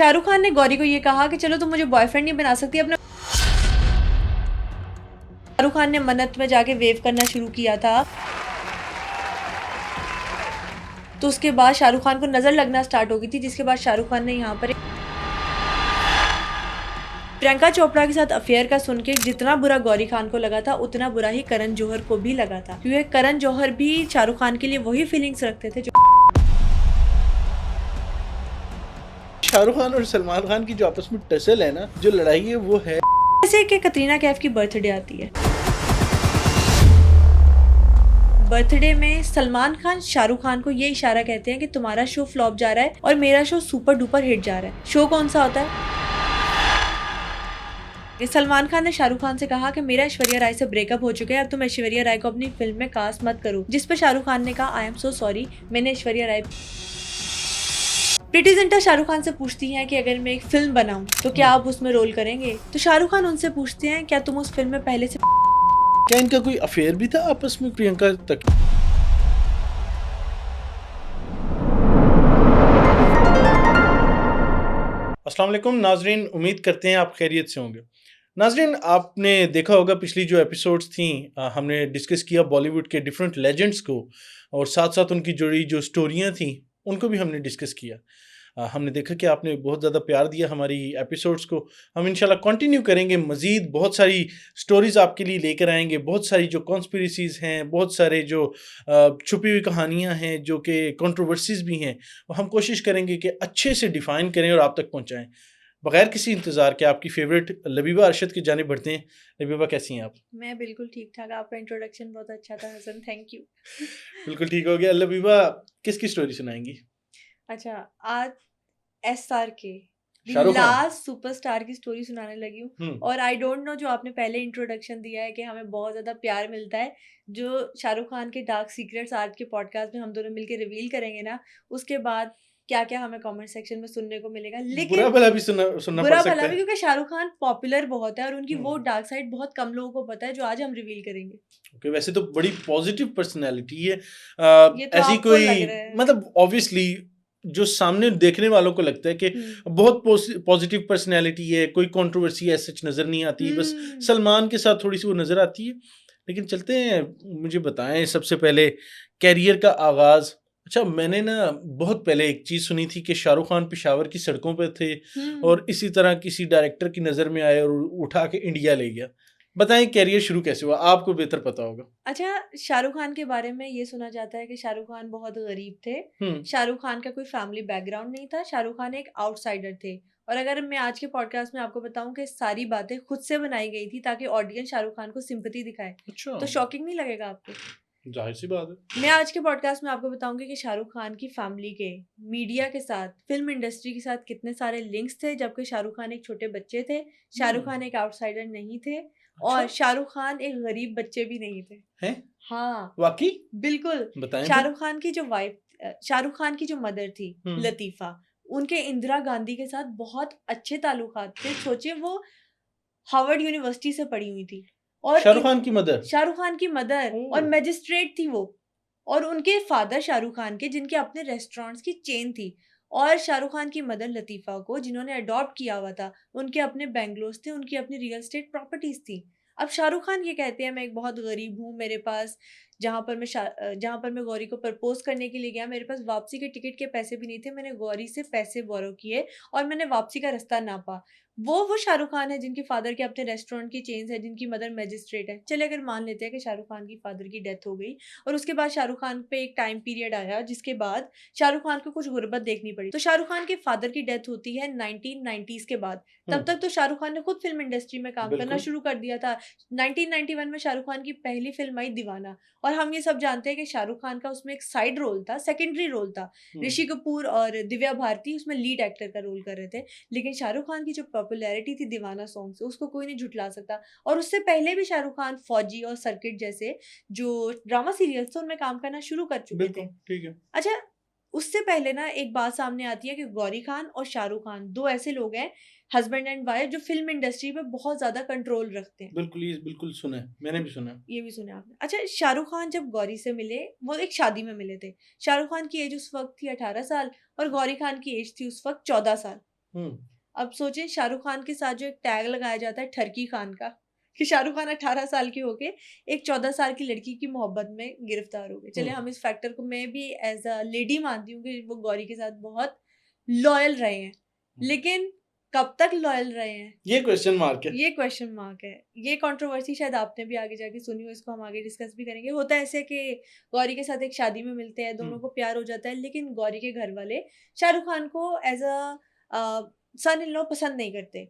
शाहरुख खान ने गौरी को ये कहा कि चलो तुम मुझे बॉयफ्रेंड नहीं बना सकती अपना। शाहरुख खान ने मन्नत में जाके वेव करना शुरू किया था, तो उसके बाद शाहरुख खान को नजर लगना स्टार्ट हो गई थी, जिसके बाद शाहरुख खान ने यहाँ पर प्रियंका चोपड़ा के साथ अफेयर का सुन के जितना बुरा गौरी खान को लगा था उतना बुरा ही करण जौहर को भी लगा था, क्योंकि करण जौहर भी शाहरुख खान के लिए वही फीलिंग्स रखते थे जो शाहरुख खान और सलमान खान की जो आपस में टसल है ना, जो लड़ाई है वो है जैसे कि कतरीना कैफ की बर्थडे आती है, बर्थडे में सलमान खान शाहरुख खान को ये इशारा कहते हैं कि तुम्हारा शो फ्लॉप जा रहा है और मेरा शो सुपर डुपर हिट जा रहा है। शो कौन सा होता है? सलमान खान ने शाहरुख खान से कहा कि मेरा ऐश्वर्या राय से ब्रेकअप हो चुका है, अब तुम ऐश्वर्या राय को अपनी फिल्म में कास्ट मत करो, जिस पर शाहरुख खान ने कहा आई एम सो सॉरी, मैंने ऐश्वर्या राय। प्रीति जिंटा शाहरुख खान से पूछती हैं कि अगर मैं एक फिल्म बनाऊं तो क्या आप उसमें रोल करेंगे? तो शाहरुख खान उनसे पूछते हैं क्या तुम उस फिल्म में पहले से क्या इनका कोई अफेयर भी था आपस में प्रियंका तक? अस्सलाम वालेकुम नाजरीन, उम्मीद करते हैं आप खैरियत से होंगे। नाजरीन, आपने देखा होगा पिछली जो एपिसोड्स थी, हमने डिस्कस किया बॉलीवुड के डिफरेंट लेजेंड्स को और साथ साथ उनकी जुड़ी जो स्टोरियां थी उनको भी हमने डिस्कस किया। हमने देखा कि आपने बहुत ज़्यादा प्यार दिया हमारी एपिसोड्स को। हम इंशाल्लाह कंटिन्यू करेंगे, मज़ीद बहुत सारी स्टोरीज़ आपके लिए लेकर आएंगे, बहुत सारी जो कॉन्स्पिरेसीज़ हैं, बहुत सारे जो छुपी हुई कहानियाँ हैं जो कि कंट्रोवर्सीज़ भी हैं, हम कोशिश करेंगे कि अच्छे से डिफ़ाइन करें और आप तक पहुँचाएँ। बगैर किसी इंतज़ार के आपकी फेवरेट लबीबा अरशद की जानिब बढ़ते हैं। लबीबा, कैसी हैं आप? मैं बिल्कुल ठीक ठाक। आपका इंट्रोडक्शन बहुत अच्छा था हसन, थैंक यू। बिल्कुल ठीक हो गया। लबीबा, किसकी स्टोरी सुनाएंगी? अच्छा, आज SR के शाहरुख खान। लास्ट सुपरस्टार की स्टोरी सुनाने लगी हूँ। और आई डोंट नो, जो आपने पहले इंट्रोडक्शन दिया है कि हमें बहुत ज्यादा प्यार मिलता है, जो शाहरुख खान के डार्क सीक्रेट्स आज के पॉडकास्ट में हम दोनों मिलकर रिवील करेंगे ना, उसके बाद क्या क्या हमें कमेंट सेक्शन में सुनने को मिलेगा। बुरा लेकिन भला भी सुनना पड़ बुरा सकता भला भी, है। क्योंकि शाहरुख खान पॉपुलर बहुत है और उनकी वो हम्म। डार्क साइड बहुत कम लोगों को पता है, जो आज हम रिवील करेंगे। ओके, वैसे तो बड़ी पॉजिटिव पर्सनैलिटी है। ये तो ऐसी आपको कोई लग रहा है। मतलब ऑब्वियसली जो सामने देखने वालों को लगता है कि बहुत पॉजिटिव पर्सनैलिटी है, कोई कंट्रोवर्सी ऐसा सच नजर नहीं आती, बस सलमान के साथ थोड़ी सी वो नजर आती है। लेकिन चलते हैं, मुझे बताएं सबसे पहले कैरियर का आगाज। अच्छा, मैंने ना बहुत पहले एक चीज सुनी थी कि शाहरुख खान पेशावर की सड़कों पे थे और इसी तरह किसी डायरेक्टर की नजर में आए और उठा के इंडिया ले गया। बताएं कैरियर शुरू कैसे हुआ, आपको बेहतर पता होगा। अच्छा, शाहरुख खान के बारे में ये सुना जाता है कि शाहरुख खान बहुत गरीब थे। शाहरुख खान का कोई फैमिली बैकग्राउंड नहीं था। शाहरुख खान एक आउटसाइडर थे। और अगर मैं आज के पॉडकास्ट में आपको बताऊं कि सारी बातें खुद से बनाई गई थी ताकि ऑडियंस शाहरुख खान को सिंपैथी दिखाए, अच्छा, तो शॉकिंग नहीं लगेगा आपको? जाहिर सी बात है। मैं आज के पॉडकास्ट में आपको बताऊंगी कि शाहरुख खान की फैमिली के मीडिया के साथ, फिल्म इंडस्ट्री के साथ कितने सारे लिंक्स थे, जबकि शाहरुख खान एक छोटे बच्चे थे, शाहरुख खान एक आउटसाइडर नहीं थे, और शाहरुख खान एक गरीब बच्चे भी नहीं थे। हैं? हाँ, वाकई? बिल्कुल। बताएं शाहरुख खान की जो वाइफ, शाहरुख खान की जो मदर थी लतीफा, उनके इंदिरा गांधी के साथ बहुत अच्छे ताल्लुकात थे। सोचिए, वो हार्वर्ड यूनिवर्सिटी से पढ़ी हुई थी और शाहरुख खान की मदर? शाहरुख खान की मदर और मैजिस्ट्रेट थी वो, और उनके फादर शाहरुख खान के, जिनके अपने रेस्टोरेंट्स की चेन थी, और शाहरुख खान की मदर लतीफा को जिन्होंने अडॉप्ट किया हुआ था, उनके अपने बेंगलोस थे, उनकी अपनी रियल एस्टेट प्रॉपर्टीज थी। अब शाहरुख खान ये कहते हैं मैं एक बहुत गरीब हूँ, मेरे पास जहाँ पर मैं गौरी को प्रपोज करने के लिए गया, मेरे पास वापसी के टिकट के पैसे भी नहीं थे, मैंने गौरी से पैसे बोरो किए और मैंने वापसी का रास्ता नापा। वो शाहरुख खान है जिनके फादर के अपने रेस्टोरेंट की चेन्स है, जिनकी मदर मैजिस्ट्रेट है। चले अगर मान लेते हैं कि शाहरुख खान की फादर की डेथ हो गई और उसके बाद शाहरुख खान पे एक टाइम पीरियड आया जिसके बाद शाहरुख खान को कुछ गुर्बत देखनी पड़ी, तो शाहरुख खान के फादर की डेथ होती है 1990s के बाद। तब तक तो शाहरुख खान ने खुद फिल्म इंडस्ट्री में काम करना शुरू कर दिया था। 1991 में शाहरुख खान की पहली फिल्म आई दीवाना, और हम ये सब जानते हैं कि शाहरुख खान का उसमें एक साइड रोल था, सेकेंडरी रोल था। ऋषि कपूर और दिव्या भारती उसमें लीड एक्टर का रोल कर रहे थे। लेकिन शाहरुख खान की जो पॉपुलैरिटी थी दीवाना सॉन्ग से, उसको कोई नहीं झुठला सकता। और उससे पहले भी शाहरुख खान फौजी और सर्किट जैसे जो ड्रामा सीरियल्स थे उनमें काम करना शुरू कर चुके थे। ठीक है। अच्छा, उससे पहले ना एक बात सामने आती है कि गौरी खान और शाहरुख खान दो ऐसे लोग हैं, हस्बैंड एंड वाइफ, जो फिल्म इंडस्ट्री पे बहुत ज्यादा कंट्रोल रखते हैं। बिल्कुल, ये बिल्कुल सुना है, मैंने भी सुना है। ये भी सुना आपने? अच्छा, शाहरुख खान जब गौरी से मिले, वो एक शादी में मिले थे। शाहरुख खान की एज उस वक्त थी 18 साल और गौरी खान की एज थी उस वक्त 14 साल। अब सोचें शाहरुख खान के साथ जो एक टैग लगाया जाता है ठरकी खान का, कि शाहरुख खान 18 साल के होके एक 14 साल की लड़की की मोहब्बत में गिरफ्तार हो गए। चलिए हम इस फैक्टर को मैं भी एज अ लेडी मानती हूँ कि वो गौरी के साथ बहुत लॉयल रहे हैं, लेकिन कब तक लॉयल रहे हैं ये क्वेश्चन मार्क है। ये क्वेश्चन मार्क है। ये कंट्रोवर्सी शायद आपने भी आगे जाके सुनी हो, इसको हम आगे डिस्कस भी करेंगे। होता है ऐसे कि गौरी के साथ एक शादी में मिलते हैं, दोनों को प्यार हो जाता है, लेकिन गौरी के घर वाले शाहरुख खान को as a sun in law पसंद नहीं करते।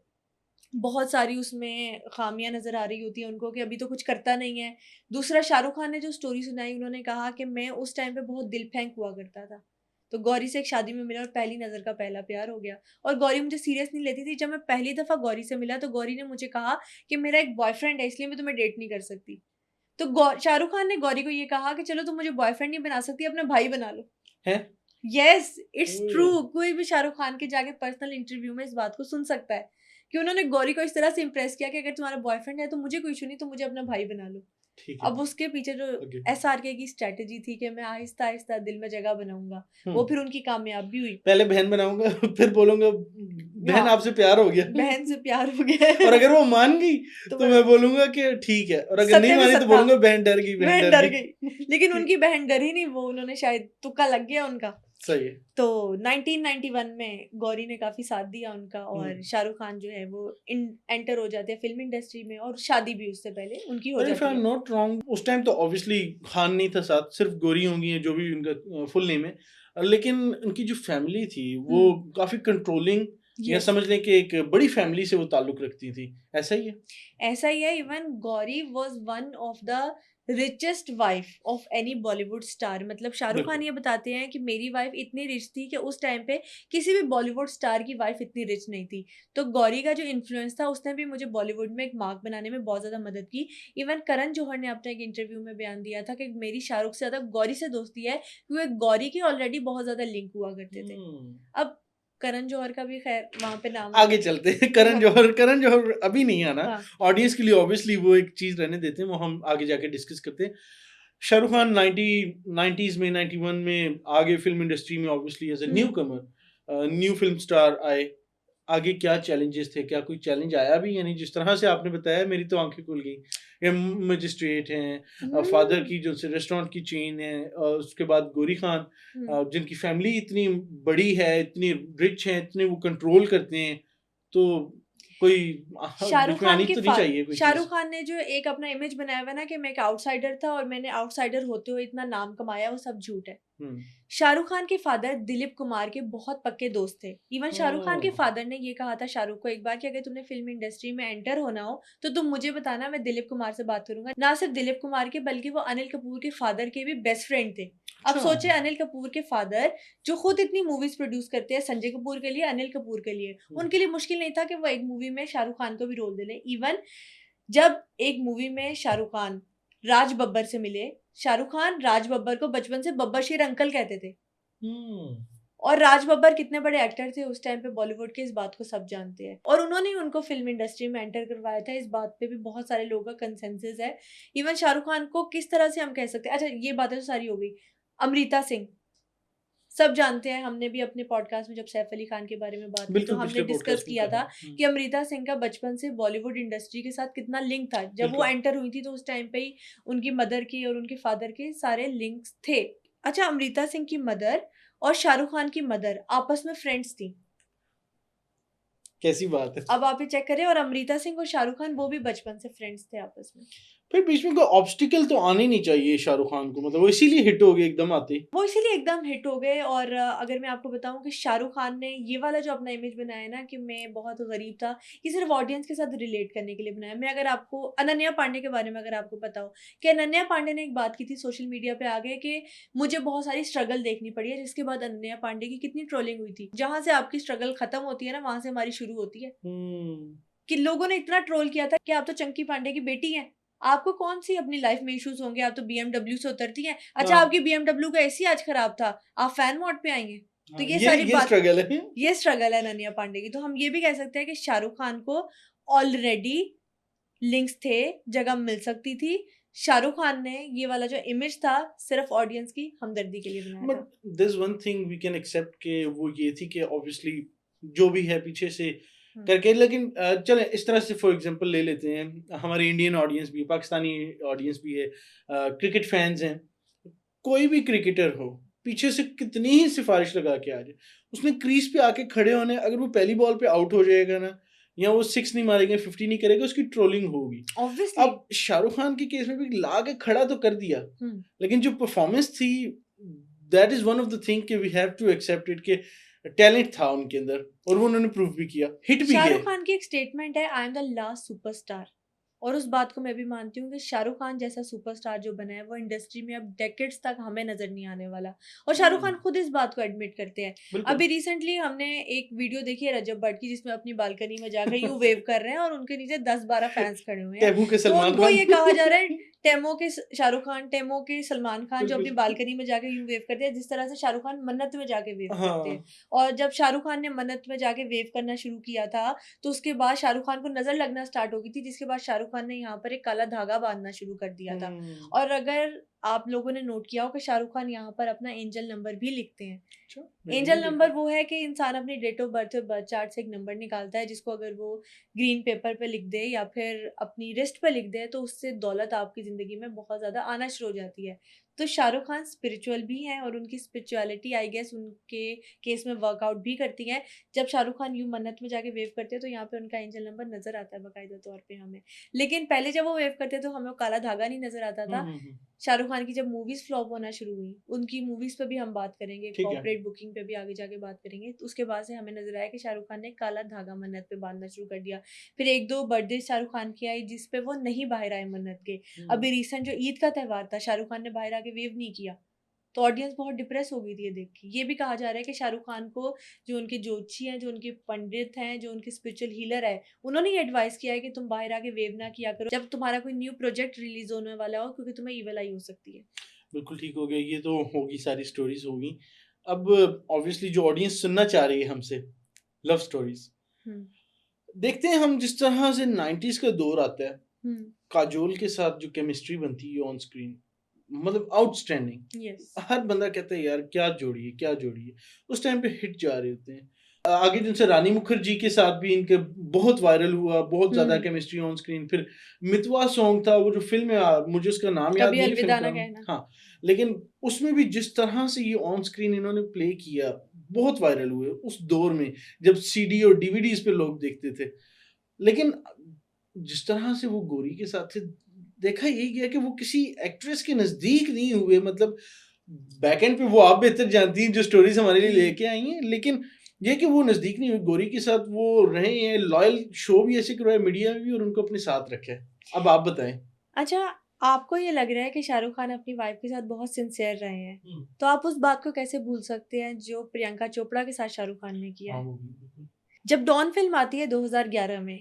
बहुत सारी उसमें खामियां नजर आ रही होती है उनको कि अभी तो कुछ करता नहीं है। दूसरा, शाहरुख खान ने जो स्टोरी सुनाई, उन्होंने कहा कि मैं उस टाइम पे बहुत दिल फेंक हुआ करता था, तो गौरी से एक शादी में मिला और पहली नजर का पहला प्यार हो गया। और गौरी मुझे सीरियस नहीं लेती थी। जब मैं पहली दफा गौरी से मिला तो गौरी ने मुझे कहा कि मेरा एक बॉयफ्रेंड है, इसलिए मैं तुम्हें डेट नहीं कर सकती। तो शाहरुख खान ने गौरी को ये कहा कि चलो तुम मुझे बॉयफ्रेंड नहीं बना सकती, अपना भाई बना लो। है? Yes, it's true. कोई भी शाहरुख खान के जाके पर्सनल इंटरव्यू में इस बात को सुन सकता है कि उन्होंने गौरी को इस तरह से इम्प्रेस किया कि अगर तुम्हारा बॉयफ्रेंड है तो मुझे कोई इशू नहीं, तो मुझे अपना भाई बना लो। अब उसके पीछे जो SRK की स्ट्रेटेजी थी कि मैं आहिस्ता आहिस्ता दिल में जगह बनाऊंगा, वो फिर उनकी कामयाब भी हुई। पहले बहन बनाऊंगा, फिर बोलूंगा बहन आपसे प्यार हो गया, बहन से प्यार हो गया। और अगर वो मान गई तो मैं बोलूंगा कि ठीक है, और अगर नहीं मानी तो बोलूंगा बहन डर गई, बहन डर गई। लेकिन उनकी बहन डरी नहीं, वो उन्होंने शायद तुक्का लग गया उनका। सही है। तो 1991 में गौरी ने काफी साथ दिया उनका, और शाहरुख खान जो है वो एंटर हो जाते हैं फिल्म इंडस्ट्री में, और शादी भी उससे पहले उनकी हो जाती है। नॉट रॉन्ग, उस टाइम तो ऑब्वियसली खान नहीं था साथ, सिर्फ गौरी होंगी, जो भी उनका फुल नेम है, लेकिन उनकी जो फैमिली थी वो काफी कंट्रोलिंग, या समझ लें कि एक बड़ी फैमिली से वो ताल्लुक रखती थी। ऐसा ही है? ऐसा ही है। Even Gauri was one of the richest wife of any Bollywood star. मतलब शाहरुख खान ये बताते हैं कि मेरी वाइफ इतनी रिच थी कि उस टाइम पे किसी भी बॉलीवुड स्टार की वाइफ इतनी रिच नहीं थी। तो गौरी का जो इन्फ्लुएंस था उसने भी मुझे बॉलीवुड में एक मार्क बनाने में बहुत ज़्यादा मदद की। इवन करण जौहर ने अपने एक इंटरव्यू में बयान दिया था कि मेरी शाहरुख से ज़्यादा गौरी से दोस्ती है, क्योंकि गौरी के ऑलरेडी बहुत ज़्यादा लिंक हुआ करते थे। अब करण जौहर का भी खैर वहां पे नाम आगे चलते हैं। करण जौहर अभी नहीं आना, ऑडियंस के लिए ऑब्वियसली वो एक चीज रहने देते हैं, वो हम आगे जाके डिस्कस करते हैं। शाहरुख खान 90s में 91 में आगे फिल्म इंडस्ट्री में obviously as a new comer, new film star आए। आगे क्या चैलेंजेस थे, क्या कोई चैलेंज आया भी? यानी जिस तरह से आपने बताया मेरी तो आंखें खुल गई। ये मजिस्ट्रेट हैं, फादर की जो रेस्टोरेंट की चेन है, उसके बाद गौरी खान जिनकी फैमिली इतनी बड़ी है, इतनी रिच है, इतने वो कंट्रोल करते हैं, तो कोई शाहरुख खान के तो नहीं चाहिए कोई शाहरुख खान ने जो एक अपना इमेज बनाया हुआ ना कि मैं एक आउटसाइडर था और मैंने आउटसाइडर होते हुए इतना नाम कमाया, वो सब झूठ है। शाहरुख खान के फादर दिलीप कुमार के बहुत पक्के दोस्त थे। इवन शाहरुख खान के फादर ने ये कहा था शाहरुख को एक बार कि अगर तुमने फिल्म इंडस्ट्री में एंटर होना हो तो तुम मुझे बताना, मैं दिलीप कुमार से बात करूंगा। ना सिर्फ दिलीप कुमार के बल्कि वो अनिल कपूर के फादर के भी बेस्ट फ्रेंड थे। अब सोचे अनिल कपूर के फादर जो खुद इतनी मूवीज प्रोड्यूस करते हैं संजय कपूर के लिए, अनिल कपूर के लिए, उनके लिए मुश्किल नहीं था कि वो एक मूवी में शाहरुख खान को भी रोल दे ले। इवन जब एक मूवी में शाहरुख खान राज बब्बर से मिले, शाहरुख खान राज बब्बर को बचपन से बब्बर शेर अंकल कहते थे। और राज बब्बर कितने बड़े एक्टर थे उस टाइम पे बॉलीवुड के, इस बात को सब जानते हैं। और उन्होंने उनको फिल्म इंडस्ट्री में एंटर करवाया था। इस बात पे भी बहुत सारे लोगों का कंसेंसस है। इवन शाहरुख खान को किस तरह से हम कह सकते हैं, अच्छा ये बातें तो सारी हो गई। अमृता सिंह सब जानते हैं, हमने भी अपने पॉडकास्ट में जब सैफ अली खान के बारे में बात की तो हमने डिस्कस किया था कि अमृता सिंह का बचपन से बॉलीवुड इंडस्ट्री के साथ कितना लिंक था। जब वो एंटर हुई थी तो उस टाइम पे ही उनकी मदर की और उनके फादर के सारे लिंक्स थे। अच्छा, अमृता सिंह की मदर और शाहरुख खान की मदर आपस में फ्रेंड्स थी। कैसी बात है? अब आप ये चेक करें, और अमृता सिंह और शाहरुख खान वो भी बचपन से फ्रेंड्स थे आपस में। फिर बीच में कोई ऑब्स्टिकल तो आने नहीं चाहिए शाहरुख खान को, मतलब वो इसीलिए हिट हो गए एकदम आते, वो इसीलिए एकदम हिट हो गए। और अगर मैं आपको बताऊं कि शाहरुख खान ने ये वाला जो अपना इमेज बनाया ना कि मैं बहुत गरीब था, ये सिर्फ ऑडियंस के साथ रिलेट करने के लिए बनाया। मैं अगर आपको अनन्या पांडे के बारे में अगर आपको पता हो कि अनन्या पांडे ने एक बात की थी सोशल मीडिया पे आगे कि मुझे बहुत सारी स्ट्रगल देखनी पड़ी है, जिसके बाद अनन्या पांडे की कितनी ट्रोलिंग हुई थी। जहां से आपकी स्ट्रगल खत्म होती है ना, वहां से हमारी शुरू होती है। कि लोगों ने इतना ट्रोल किया था कि आप तो चंकी पांडे की बेटी हैं, आपको कौन सी अपनी लाइफ में इश्यूज होंगे, आप तो BMW से उतरती हैं। अच्छा, आपकी BMW का AC आज खराब था, आप फैन मोड पे आएंगे। तो ये सारी बात स्ट्रगल है, ये स्ट्रगल है अनन्या पांडे की। तो हम ये भी कह सकते हैं कि शाहरुख खान को ऑलरेडी लिंक्स थे, जगह मिल सकती थी। शाहरुख खान ने ये वाला जो इमेज था सिर्फ ऑडियंस की हमदर्दी के लिए बनाया था। But this one thing we can accept कि वो ये थी कि ऑब्वियसली जो भी है पीछे से करके। लेकिन चलें इस तरह से फॉर एग्जांपल ले लेते हैं, हमारी इंडियन ऑडियंस भी, पाकिस्तानी ऑडियंस भी है, क्रिकेट फैंस हैं, कोई भी क्रिकेटर हो, पीछे से कितनी ही सिफारिश लगा के आ जाए, उसने क्रीज पे आके खड़े होने, अगर वो पहली बॉल पे आउट हो जाएगा ना, या वो 6 नहीं मारेगा, 50 नहीं करेगा, उसकी ट्रोलिंग होगी। ऑब्वियसली। अब शाहरुख खान के केस में भी ला के खड़ा तो कर दिया, लेकिन जो परफॉर्मेंस थी, that is one of the thing कि we have to accept it के टैलेंट था उनके अंदर, और वो उन्होंने प्रूव भी किया, हिट भी शाहरुख गए। खान की एक स्टेटमेंट है, I am the last superstar, और उस बात को मैं भी मानती हूँ कि शाहरुख खान जैसा सुपरस्टार जो बना है वो इंडस्ट्री में अब डेकेड्स तक हमें नजर नहीं आने वाला, और शाहरुख खान खुद इस बात को एडमिट करते हैं। बिल्कुल। अभी रिसेंटली हमने एक वीडियो देखी है रजब भट्ट की, जिसमें अपनी बालकनी में जाकर यूं वेव कर रहे हैं और उनके नीचे 10-12 फैंस खड़े हुए हैं। टेमू के तो सलमान उनको खान ये कहा जा रहा है टेमो के शाहरुख खान, टेमो के सलमान खान, जो अपनी बिल्कुल। बालकनी में जाके यूं वेव करते हैं, जिस तरह से शाहरुख खान मन्नत में जाके वेव करते हैं। हाँ, और जब शाहरुख खान ने मन्नत में जाके वेव करना शुरू किया था, तो उसके बाद शाहरुख खान को नजर लगना स्टार्ट हो गई थी, जिसके बाद शाहरुख खान ने यहाँ पर एक काला धागा बांधना शुरू कर दिया था। और अगर आप लोगों ने नोट किया हो कि शाहरुख खान यहाँ पर अपना एंजल नंबर भी लिखते हैं। एंजल नंबर वो है कि इंसान अपनी डेट ऑफ बर्थ और बर्थ चार्ट से एक नंबर निकालता है, जिसको अगर वो ग्रीन पेपर पे लिख दे या फिर अपनी रिस्ट पे लिख दे, तो उससे दौलत आपकी जिंदगी में बहुत ज्यादा आना शुरू हो जाती है। तो शाहरुख खान स्पिरिचुअल भी हैं, और उनकी स्पिरिचुअलिटी आई गेस उनके केस में वर्कआउट भी करती है। जब शाहरुख खान यूं मन्नत में जाके वेव करते हैं, तो यहाँ पे उनका एंजल नंबर नजर आता है बाकायदा तौर पे हमें। लेकिन पहले जब वो वेव करते तो हमें वो काला धागा नहीं नजर आता था। शाहरुख खान की जब मूवीज फ्लॉप होना शुरू हुई, उनकी मूवीज पे भी हम बात करेंगे, ठीक है। कॉर्पोरेट बुकिंग पे भी आगे जाके बात करेंगे, तो उसके बाद से हमें नजर आया कि शाहरुख खान ने काला धागा मन्नत पे बांधना शुरू कर दिया। फिर 1-2 बर्थडे शाहरुख खान की आई जिसपे वो नहीं बाहर आए मन्नत के। अभी रिसेंट जो ईद का त्यौहार था, शाहरुख खान ने बाहर आके वेव नहीं किया, तो ऑडियंस बहुत डिप्रेस हो गई थी ये देख के। ये भी कहा जा रहा है कि शाहरुख खान को जो उनके ज्योतिषी हैं, जो उनके पंडित हैं, जो उनके स्पिरिचुअल हीलर है, उन्होंने ये एडवाइस किया है कि तुम बाहर आके वेव ना किया करो जब तुम्हारा कोई न्यू प्रोजेक्ट रिलीज होने वाला हो, क्योंकि तुम्हें ईविल आई हो सकती है। बिल्कुल ठीक हो गया, ये तो होगी, सारी स्टोरीज होगी। अब ऑब्वियसली जो ऑडियंस सुनना चाह रही है हमसे लव स्टोरीज, देखते हैं हम जिस तरह से 90s का दौर आता है, काजोल के साथ जो केमिस्ट्री बनती है ऑन स्क्रीन, मतलब आउटस्टैंडिंग। यस। हर बंदा कहता है यार क्या जोड़ी है, क्या जोड़ी है। उस टाइम पे हिट जा रहे होते हैं। आगे जिनसे रानी मुखर्जी के साथ भी इनके बहुत वायरल हुआ, बहुत ज्यादा केमिस्ट्री ऑन स्क्रीन। फिर मितवा सॉन्ग था, वो जो फिल्म है, मुझे उसका नाम याद कभी नहीं, अलविदा फिल्म ना का। कहना। हाँ, लेकिन उसमें भी जिस तरह से ये ऑन स्क्रीन इन्होंने प्ले किया, बहुत वायरल हुए उस दौर में, जब सीडी और डीवीडीज पे लोग देखते थे। लेकिन जिस तरह से वो गोरी के साथ थे, देखा यही गया कि वो किसी एक्ट्रेस के नजदीक नहीं हुए। मतलब बैक एंड पे वो आप बेहतर जानती हैं जो स्टोरीज हमारे लिए लेके आई हैं, लेकिन ये कि वो नजदीक नहीं हुए गोरी के साथ, वो रहे हैं लॉयल, शो भी ऐसे करवाए मीडिया में भी, और उनको अपने साथ रखे। अब आप बताएं। अच्छा, आपको ये लग रहा है कि शाहरुख खान अपनी वाइफ के साथ बहुत सिंसियर रहे हैं, तो आप उस बात को कैसे भूल सकते हैं जो प्रियंका चोपड़ा के साथ शाहरुख खान ने किया है? जब डॉन फिल्म आती है 2011 में,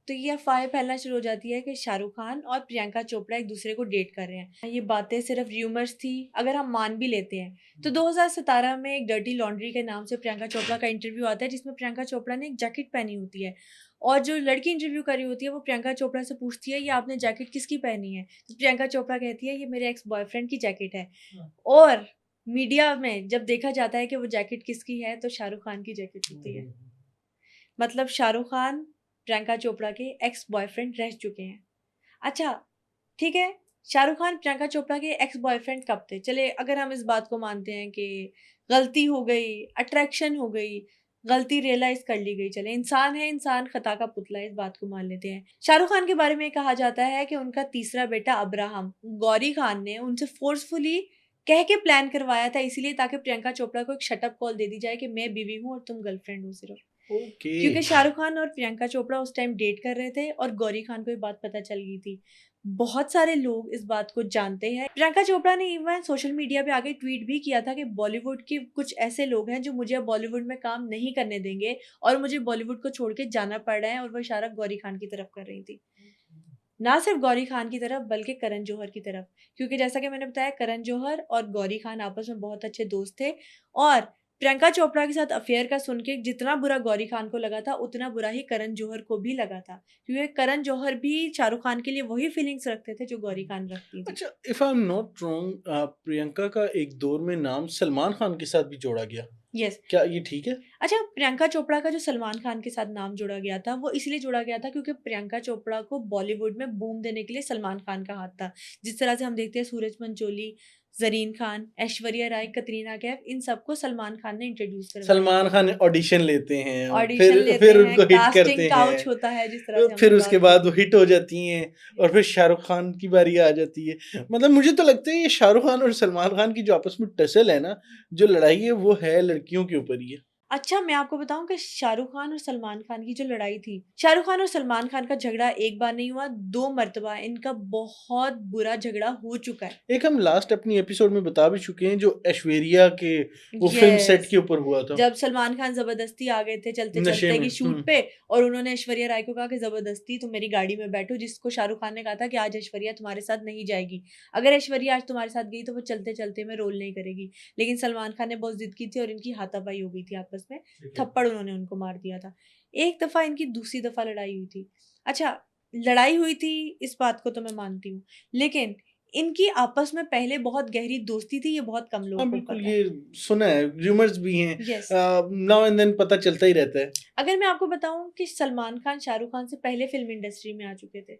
तो ये अफवाह फैलना शुरू हो जाती है कि शाहरुख खान और प्रियंका चोपड़ा एक दूसरे को डेट कर रहे हैं। ये बातें सिर्फ र्यूमर्स थी, अगर हम मान भी लेते हैं तो 2017 में एक डर्टी लॉन्ड्री के नाम से प्रियंका चोपड़ा का इंटरव्यू आता है, जिसमें प्रियंका चोपड़ा ने एक जैकेट पहनी होती है, और जो लड़की इंटरव्यू कर रही होती है वो प्रियंका चोपड़ा से पूछती है ये आपने जैकेट किसकी पहनी है, तो प्रियंका चोपड़ा कहती है ये मेरे एक्स बॉयफ्रेंड की जैकेट है। और मीडिया में जब देखा जाता है कि वो जैकेट किसकी है, तो शाहरुख खान की जैकेट होती है। मतलब शाहरुख खान प्रियंका चोपड़ा के एक्स बॉयफ्रेंड रह चुके हैं। अच्छा, ठीक है, शाहरुख खान प्रियंका चोपड़ा के एक्स बॉयफ्रेंड कब थे? चले अगर हम इस बात को मानते हैं कि गलती हो गई, अट्रैक्शन हो गई, गलती रियलाइज कर ली गई, चले इंसान है, इंसान खता का पुतला है, इस बात को मान लेते हैं। शाहरुख खान के बारे में कहा जाता है कि उनका तीसरा बेटा अब्राहम गौरी खान ने उनसे फोर्सफुली कह के प्लान करवाया था, इसीलिए ताकि प्रियंका चोपड़ा को एक शटअप कॉल दे दी जाए कि मैं बीवी हूँ और तुम गर्लफ्रेंड हो सिर्फ। क्योंकि शाहरुख खान और प्रियंका चोपड़ा उस टाइम डेट कर रहे थे और गौरी खान को ये बात पता चल गई थी। बहुत सारे लोग इस बात को जानते हैं। प्रियंका चोपड़ा ने इवन सोशल मीडिया पे आगे ट्वीट भी किया था कि बॉलीवुड के कुछ ऐसे लोग हैं जो मुझे अब बॉलीवुड में काम नहीं करने देंगे और मुझे बॉलीवुड को छोड़ के जाना पड़ रहा है, और वो इशारा गौरी खान की तरफ कर रही थी। ना सिर्फ गौरी खान की तरफ बल्कि करण जौहर की तरफ, क्योंकि जैसा कि मैंने बताया करण जौहर और गौरी खान आपस में बहुत अच्छे दोस्त थे, और प्रियंका चोपड़ा के साथ अफेयर का सुन के जितना बुरा गौरी खान को लगा था, उतना बुरा ही करण जौहर को भी लगा था, क्योंकि करण जौहर भी शाहरुख खान के लिए वही फीलिंग्स रखते थे जो गौरी खान रखती थी। अच्छा, if I am not wrong, Priyanka का एक दौर में नाम सलमान खान के साथ भी जोड़ा गया। यस। क्या ये ठीक है? अच्छा, प्रियंका चोपड़ा का जो सलमान खान के साथ नाम जोड़ा गया था वो इसलिए जोड़ा गया था क्योंकि प्रियंका चोपड़ा को बॉलीवुड में बूम देने के लिए सलमान खान का हाथ था। जिस तरह से हम देखते हैं सूरज पंचोली, जरीन खान, ऐश्वर्या राय, कतरीना कैफ, इन सबको सलमान खान ने इंट्रोड्यूस करवाया। सलमान खान ऑडिशन लेते हैं और ऑडिशन लेते फिर हैं, उनको हिट कास्टिंग करते काउच हैं, होता है, जिस तरह से फिर हमने उसके बात बाद की। वो हिट हो जाती हैं और फिर शाहरुख खान की बारी आ जाती है। मतलब मुझे तो लगता है ये शाहरुख खान और सलमान खान की जो आपस में टसल है ना, जो लड़ाई है वो है लड़कियों के ऊपर ही है। अच्छा, मैं आपको बताऊं कि शाहरुख खान और सलमान खान की जो लड़ाई थी, शाहरुख खान और सलमान खान का झगड़ा एक बार नहीं हुआ, 2 मर्तबा इनका बहुत बुरा झगड़ा हो चुका है। एक हम लास्ट अपनी एपिसोड में बता भी चुके हैं, जो ऐश्वर्या के वो फिल्म सेट यस, के ऊपर हुआ था जब सलमान खान जबरदस्ती आ गए थे चलते नशे चलते में। की शूट पे, और उन्होंने ऐश्वर्या राय को कहा कि जबरदस्ती तुम मेरी गाड़ी में बैठो, जिसको शाहरुख खान ने कहा था कि आज ऐश्वर्या तुम्हारे साथ नहीं जाएगी, अगर ऐश्वर्या आज तुम्हारे साथ गई तो वो चलते चलते में रोल नहीं करेगी। लेकिन सलमान खान ने बहुत जिद की थी और इनकी हाथापाई हो गई थी आपस में, थप्पड़ उन्होंने उनको मार दिया था। एक दफा इनकी दूसरी दफा लड़ाई हुई थी। अच्छा, लड़ाई हुई थी इस बात को तो मैं मानती हूँ, लेकिन इनकी आपस में पहले बहुत गहरी दोस्ती थी, ये बहुत कम लोगों हाँ को बिल्कुल, पता है। ये सुना है, रूमर्स भी हैं, यस। नाउ एंड देन पता चलता ही रहता है। अगर मैं आपको बताऊं कि सलमान खान शाहरुख खान से पहले फिल्म इंडस्ट्री में आ चुके थे।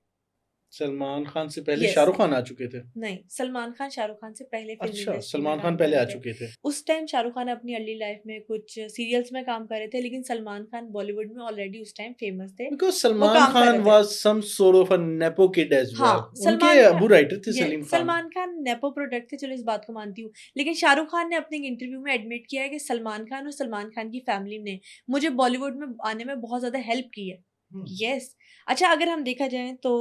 सलमान खान से पहले यस। शाहरुख खान आ चुके थे? नहीं, सलमान खान शाहरुख खान से पहले फिल्म अच्छा, इंडस्ट्री में सलमान काम खान कर पहले रहे आ थे। चुके थे। उस टाइम शाहरुख खान अपनी अर्ली लाइफ में कुछ सीरियल्स में काम कर रहे थे, लेकिन सलमान खान बॉलीवुड में ऑलरेडी उस टाइम फेमस थे, बिकॉज़ वो सलमान काम कर खान रहे थे। Was some sort of a nepo kid as well. हाँ, उनके सलमान अबू खान, राइटर थे ये सलीम खान। सलमान खान नेपो प्रोडक्ट थे, चलो इस बात को मानती हूँ, लेकिन शाहरुख खान ने अपने इंटरव्यू में एडमिट किया है कि सलमान खान और सलमान खान की फैमिली ने मुझे बॉलीवुड में आने में बहुत ज्यादा हेल्प की है। यस। अच्छा, अगर हम देखा जाए तो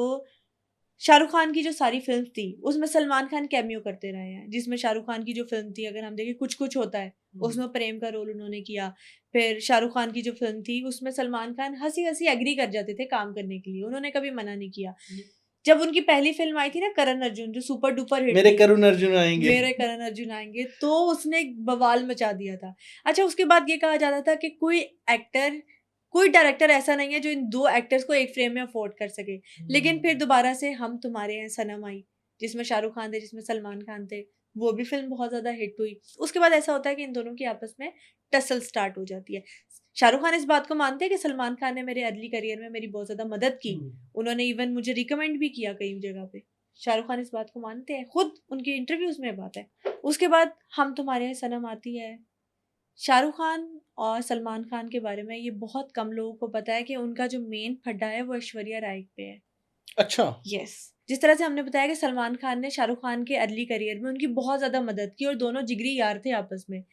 शाहरुख खान की जो सारी फिल्म थी उसमें सलमान खान कैमियो करते रहे हैं। जिसमें शाहरुख खान की जो फिल्म थी, अगर हम देखें कुछ कुछ होता है, उसमें प्रेम का रोल उन्होंने किया। फिर शाहरुख खान की जो फिल्म थी उसमें सलमान खान हंसी हंसी एग्री कर जाते थे काम करने के लिए, उन्होंने कभी मना नहीं किया। जब उनकी पहली फिल्म आई थी ना करण अर्जुन, जो सुपर डुपर हिट मेरे थी, करुण अर्जुन आएंगे। मेरे करण अर्जुन आएंगे, तो उसने एक बवाल मचा दिया था। अच्छा, उसके बाद ये कहा जाता था कि कोई डायरेक्टर ऐसा नहीं है जो इन 2 एक्टर्स को एक फ्रेम में अफोर्ड कर सके। लेकिन फिर दोबारा से हम तुम्हारे हैं सनम आई, जिसमें शाहरुख खान थे, जिसमें सलमान खान थे, वो भी फिल्म बहुत ज्यादा हिट हुई। उसके बाद ऐसा होता है कि इन दोनों की आपस में टसल स्टार्ट हो जाती है। शाहरुख खान इस बात को मानते हैं कि सलमान खान ने मेरे अर्ली करियर में मेरी बहुत ज्यादा मदद की, उन्होंने इवन मुझे रिकमेंड भी किया कई जगह पे। शाहरुख खान इस बात को मानते हैं, खुद उनके इंटरव्यूज में बात है। उसके बाद हम तुम्हारे यहाँ सनम आती है। शाहरुख खान और सलमान खान के बारे में ये बहुत कम लोगों को पता है कि उनका जो मेन फड्डा है वो ऐश्वर्या राय पे है। अच्छा। यस। जिस तरह से हमने बताया कि सलमान खान ने शाहरुख खान के अर्ली करियर में उनकी बहुत ज्यादा मदद की और दोनों जिगरी यार थे आपस में।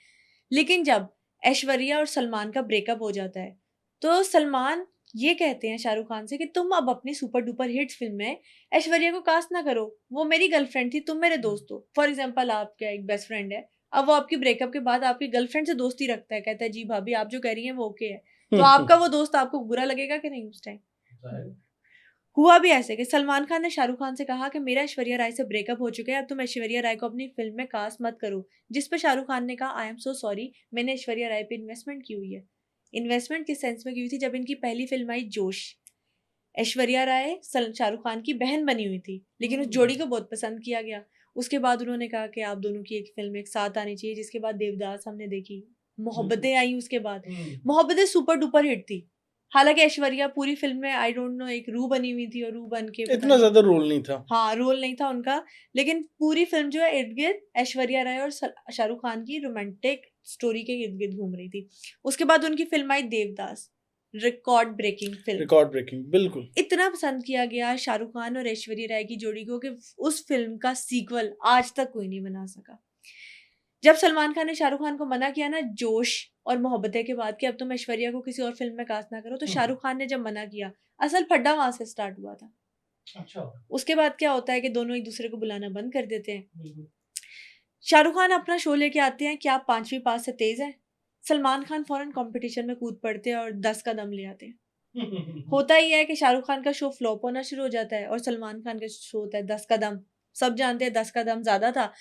लेकिन जब ऐश्वर्या और सलमान का ब्रेकअप हो जाता है तो सलमान ये कहते हैं शाहरुख खान से कि तुम अब अपनी सुपर डुपर हिट फिल्म में ऐश्वर्या को कास्ट ना करो, वो मेरी गर्लफ्रेंड थी, तुम मेरे दोस्त हो। फॉर एग्जाम्पल, आपका एक बेस्ट फ्रेंड है, अब वो आपकी ब्रेकअप के बाद आपकी गर्लफ्रेंड से दोस्ती रखता है, कहता है जी भाभी आप जो कह रही हैं वो ओके है, तो आपका वो दोस्त आपको बुरा लगेगा कि नहीं? उस टाइम हुआ भी ऐसे कि सलमान खान ने शाहरुख खान से कहा कि मेरा ऐश्वर्या राय से ब्रेकअप हो चुका है, अब तुम ऐश्वर्या राय को अपनी फिल्म में कास्ट मत करो। जिस पर शाहरुख खान ने कहा आई एम सो सॉरी, मैंने ऐश्वर्या राय पे इन्वेस्टमेंट की हुई है। इन्वेस्टमेंट किस सेंस में की हुई थी? जब इनकी पहली फिल्म आई जोश, ऐश्वर्या राय शाहरुख खान की बहन बनी हुई थी, लेकिन उस जोड़ी को बहुत पसंद किया गया। उसके बाद उन्होंने कहा कि आप दोनों की एक फिल्म एक साथ आनी चाहिए, जिसके बाद देवदास हमने देखी, मोहब्बतें आई, उसके बाद मोहब्बतें सुपर डुपर हिट थी। हालांकि ऐश्वर्या पूरी फिल्म में आई डोंट नो एक रू बनी हुई थी और रू बन के पता इतना नहीं, ज्यादा रोल नहीं था। हाँ रोल नहीं था उनका, लेकिन पूरी फिल्म जो है इर्द गिर्द ऐश्वर्या राय और शाहरुख खान की रोमांटिक स्टोरी के इर्द गिर्द घूम रही थी। उसके बाद उनकी फिल्म आई Devdas, record breaking film, record breaking, बिल्कुल। इतना पसंद किया गया शाहरुख खान और ऐश्वर्या राय की जोड़ी को कि उस फिल्म का सीक्वल आज तक कोई नहीं बना सका। जब सलमान खान ने शाहरुख खान को मना किया ना जोश और मोहब्बतें के बाद कि अब तुम ऐश्वर्या को किसी और फिल्म में कास्ट ना करो, तो शाहरुख खान ने जब मना किया, असल फड्डा वहां से स्टार्ट हुआ था। अच्छा। उसके बाद क्या होता है कि दोनों एक दूसरे को बुलाना बंद कर देते हैं। शाहरुख खान अपना शो लेके आते हैं कि आप 5वीं पास से तेज हैं, सलमान खान फौरन कंपटीशन में कूद पड़ते हैं और 10 का दम ले आते हैं। होता ही है कि शाहरुख खान का शो फ्लॉप होना शुरू हो जाता है और सलमान खान का शो होता है 10 का दम। सब जानते हैं 10 का दम ज्यादा था।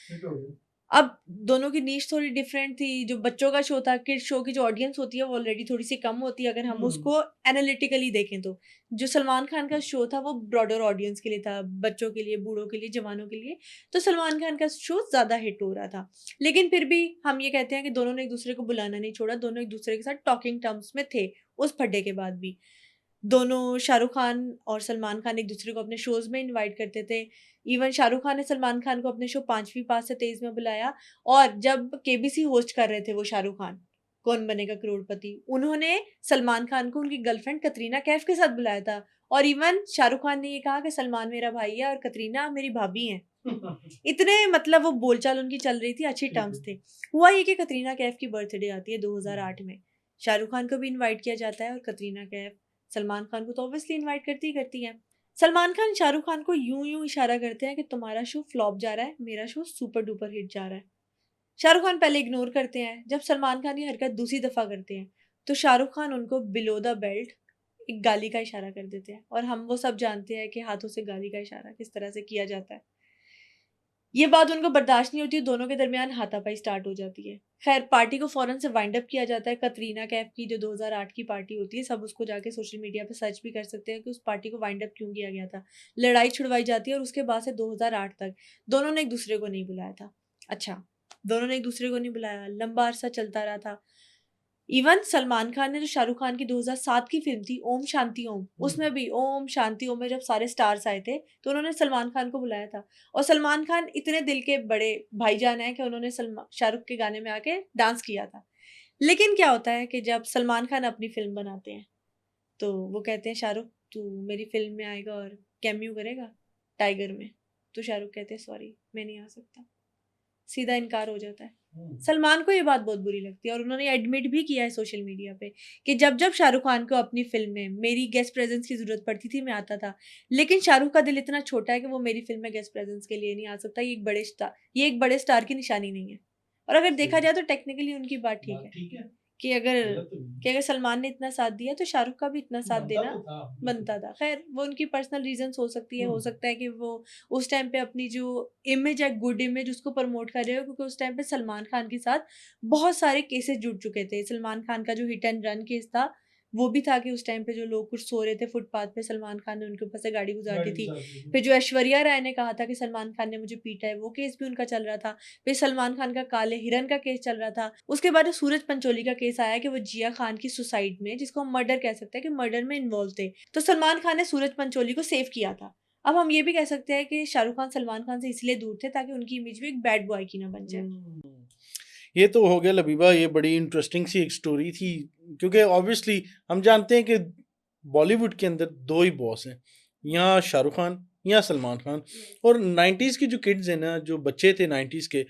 अब दोनों की नीश थोड़ी डिफरेंट थी। जो बच्चों का शो था, किड शो की जो ऑडियंस होती है वो ऑलरेडी थोड़ी सी कम होती है अगर हम उसको एनालिटिकली देखें तो। जो सलमान खान का शो था वो ब्रॉडर ऑडियंस के लिए था, बच्चों के लिए, बूढ़ों के लिए, जवानों के लिए। तो सलमान खान का शो ज़्यादा हिट हो रहा था। लेकिन फिर भी हम ये कहते हैं कि दोनों ने एक दूसरे को बुलाना नहीं छोड़ा, दोनों एक दूसरे के साथ टॉकिंग टर्म्स में थे उस फड्डे के बाद भी। दोनों, शाहरुख खान और सलमान खान, एक दूसरे को अपने शोज़ में इनवाइट करते थे। इवन शाहरुख खान ने सलमान खान को अपने शो 5वीं पास से तेज़ में बुलाया। और जब केबीसी होस्ट कर रहे थे वो शाहरुख खान, कौन बनेगा करोड़पति, उन्होंने सलमान खान को उनकी गर्लफ्रेंड कतरीना कैफ के साथ बुलाया था। और इवन शाहरुख खान ने ये कहा कि सलमान मेरा भाई है और कतरीना मेरी भाभी हैं। इतने मतलब वो बोलचाल उनकी चल रही थी, अच्छी टर्म्स थे। हुआ ये कि कतरीना कैफ की बर्थडे आती है 2008 में। शाहरुख खान को भी इनवाइट किया जाता है और कतरीना कैफ सलमान खान को तो ऑब्वियसली इनवाइट करती ही करती हैं। सलमान खान शाहरुख खान को यूं यूं इशारा करते हैं कि तुम्हारा शो फ्लॉप जा रहा है, मेरा शो सुपर डुपर हिट जा रहा है। शाहरुख खान पहले इग्नोर करते हैं। जब सलमान खान ये हरकत दूसरी दफा करते हैं तो शाहरुख खान उनको बिलो द बेल्ट एक गाली का इशारा कर देते हैं। और हम वो सब जानते हैं कि हाथों से गाली का इशारा किस तरह से किया जाता है। ये बात उनको बर्दाश्त नहीं होती, दोनों के दरमियान हाथापाई स्टार्ट हो जाती है। खैर, पार्टी को फौरन से वाइंड अप किया जाता है। कतरीना कैफ की जो 2008 की पार्टी होती है, सब उसको जाके सोशल मीडिया पे सर्च भी कर सकते हैं कि उस पार्टी को वाइंड अप क्यों किया गया था। लड़ाई छुड़वाई जाती है और उसके बाद से 2008 तक दोनों ने एक दूसरे को नहीं बुलाया था। अच्छा, दोनों ने एक दूसरे को नहीं बुलाया, लंबा अरसा चलता रहा था। इवन सलमान खान ने जो शाहरुख खान की 2007 की फिल्म थी ओम शांति ओम, उसमें भी ओम शांति ओम में जब सारे स्टार्स आए थे तो उन्होंने सलमान खान को बुलाया था। और सलमान खान इतने दिल के बड़े भाईजान हैं कि उन्होंने शाहरुख के गाने में आके डांस किया था। लेकिन क्या होता है कि जब सलमान खान अपनी फिल्म बनाते हैं तो वो कहते हैं शाहरुख तू मेरी फिल्म में आएगा और कैमियो करेगा टाइगर में। तो शाहरुख कहते हैं सॉरी मैं नहीं आ सकता, सीधा इनकार हो जाता है। सलमान को ये बात बहुत बुरी लगती है और उन्होंने एडमिट भी किया है सोशल मीडिया पे कि जब जब शाहरुख खान को अपनी फिल्म में मेरी गेस्ट प्रेजेंस की जरूरत पड़ती थी मैं आता था, लेकिन शाहरुख का दिल इतना छोटा है कि वो मेरी फिल्म में गेस्ट प्रेजेंस के लिए नहीं आ सकता। ये एक बड़े स्टार की निशानी नहीं है। और अगर देखा जाए तो टेक्निकली उनकी बात ठीक है कि अगर सलमान ने इतना साथ दिया तो शाहरुख का भी इतना साथ देना बनता था। खैर, वो उनकी पर्सनल रीजंस हो सकती है, हो सकता है कि वो उस टाइम पे अपनी जो इमेज है, गुड इमेज, उसको प्रमोट कर रहे हो, क्योंकि उस टाइम पे सलमान खान के साथ बहुत सारे केसेस जुड़ चुके थे। सलमान खान का जो हिट एंड रन केस था वो भी था कि उस टाइम पे जो लोग कुछ सो रहे थे फुटपाथ पे, सलमान खान ने उनके ऊपर से गाड़ी गुजारी थी। फिर जो ऐश्वर्या राय ने कहा था कि सलमान खान ने मुझे पीटा है, वो केस भी उनका चल रहा था। फिर सलमान खान का काले हिरन का केस चल रहा था। उसके बाद सूरज पंचोली का केस आया कि वो जिया खान की सुसाइड में, जिसको हम मर्डर कह सकते हैं, कि मर्डर में इन्वॉल्व थे। तो सलमान खान ने सूरज पंचोली को सेव किया था। अब हम ये भी कह सकते हैं कि शाहरुख खान सलमान खान से इसलिए दूर थे ताकि उनकी इमेज भी एक बैड बॉय की ना बन जाए। ये तो हो गया लबीबा, ये बड़ी इंटरेस्टिंग सी एक स्टोरी थी, क्योंकि ऑब्वियसली हम जानते हैं कि बॉलीवुड के अंदर दो ही बॉस हैं, या शाहरुख खान या सलमान खान। और 90s की जो किड्स हैं ना, जो बच्चे थे 90s के,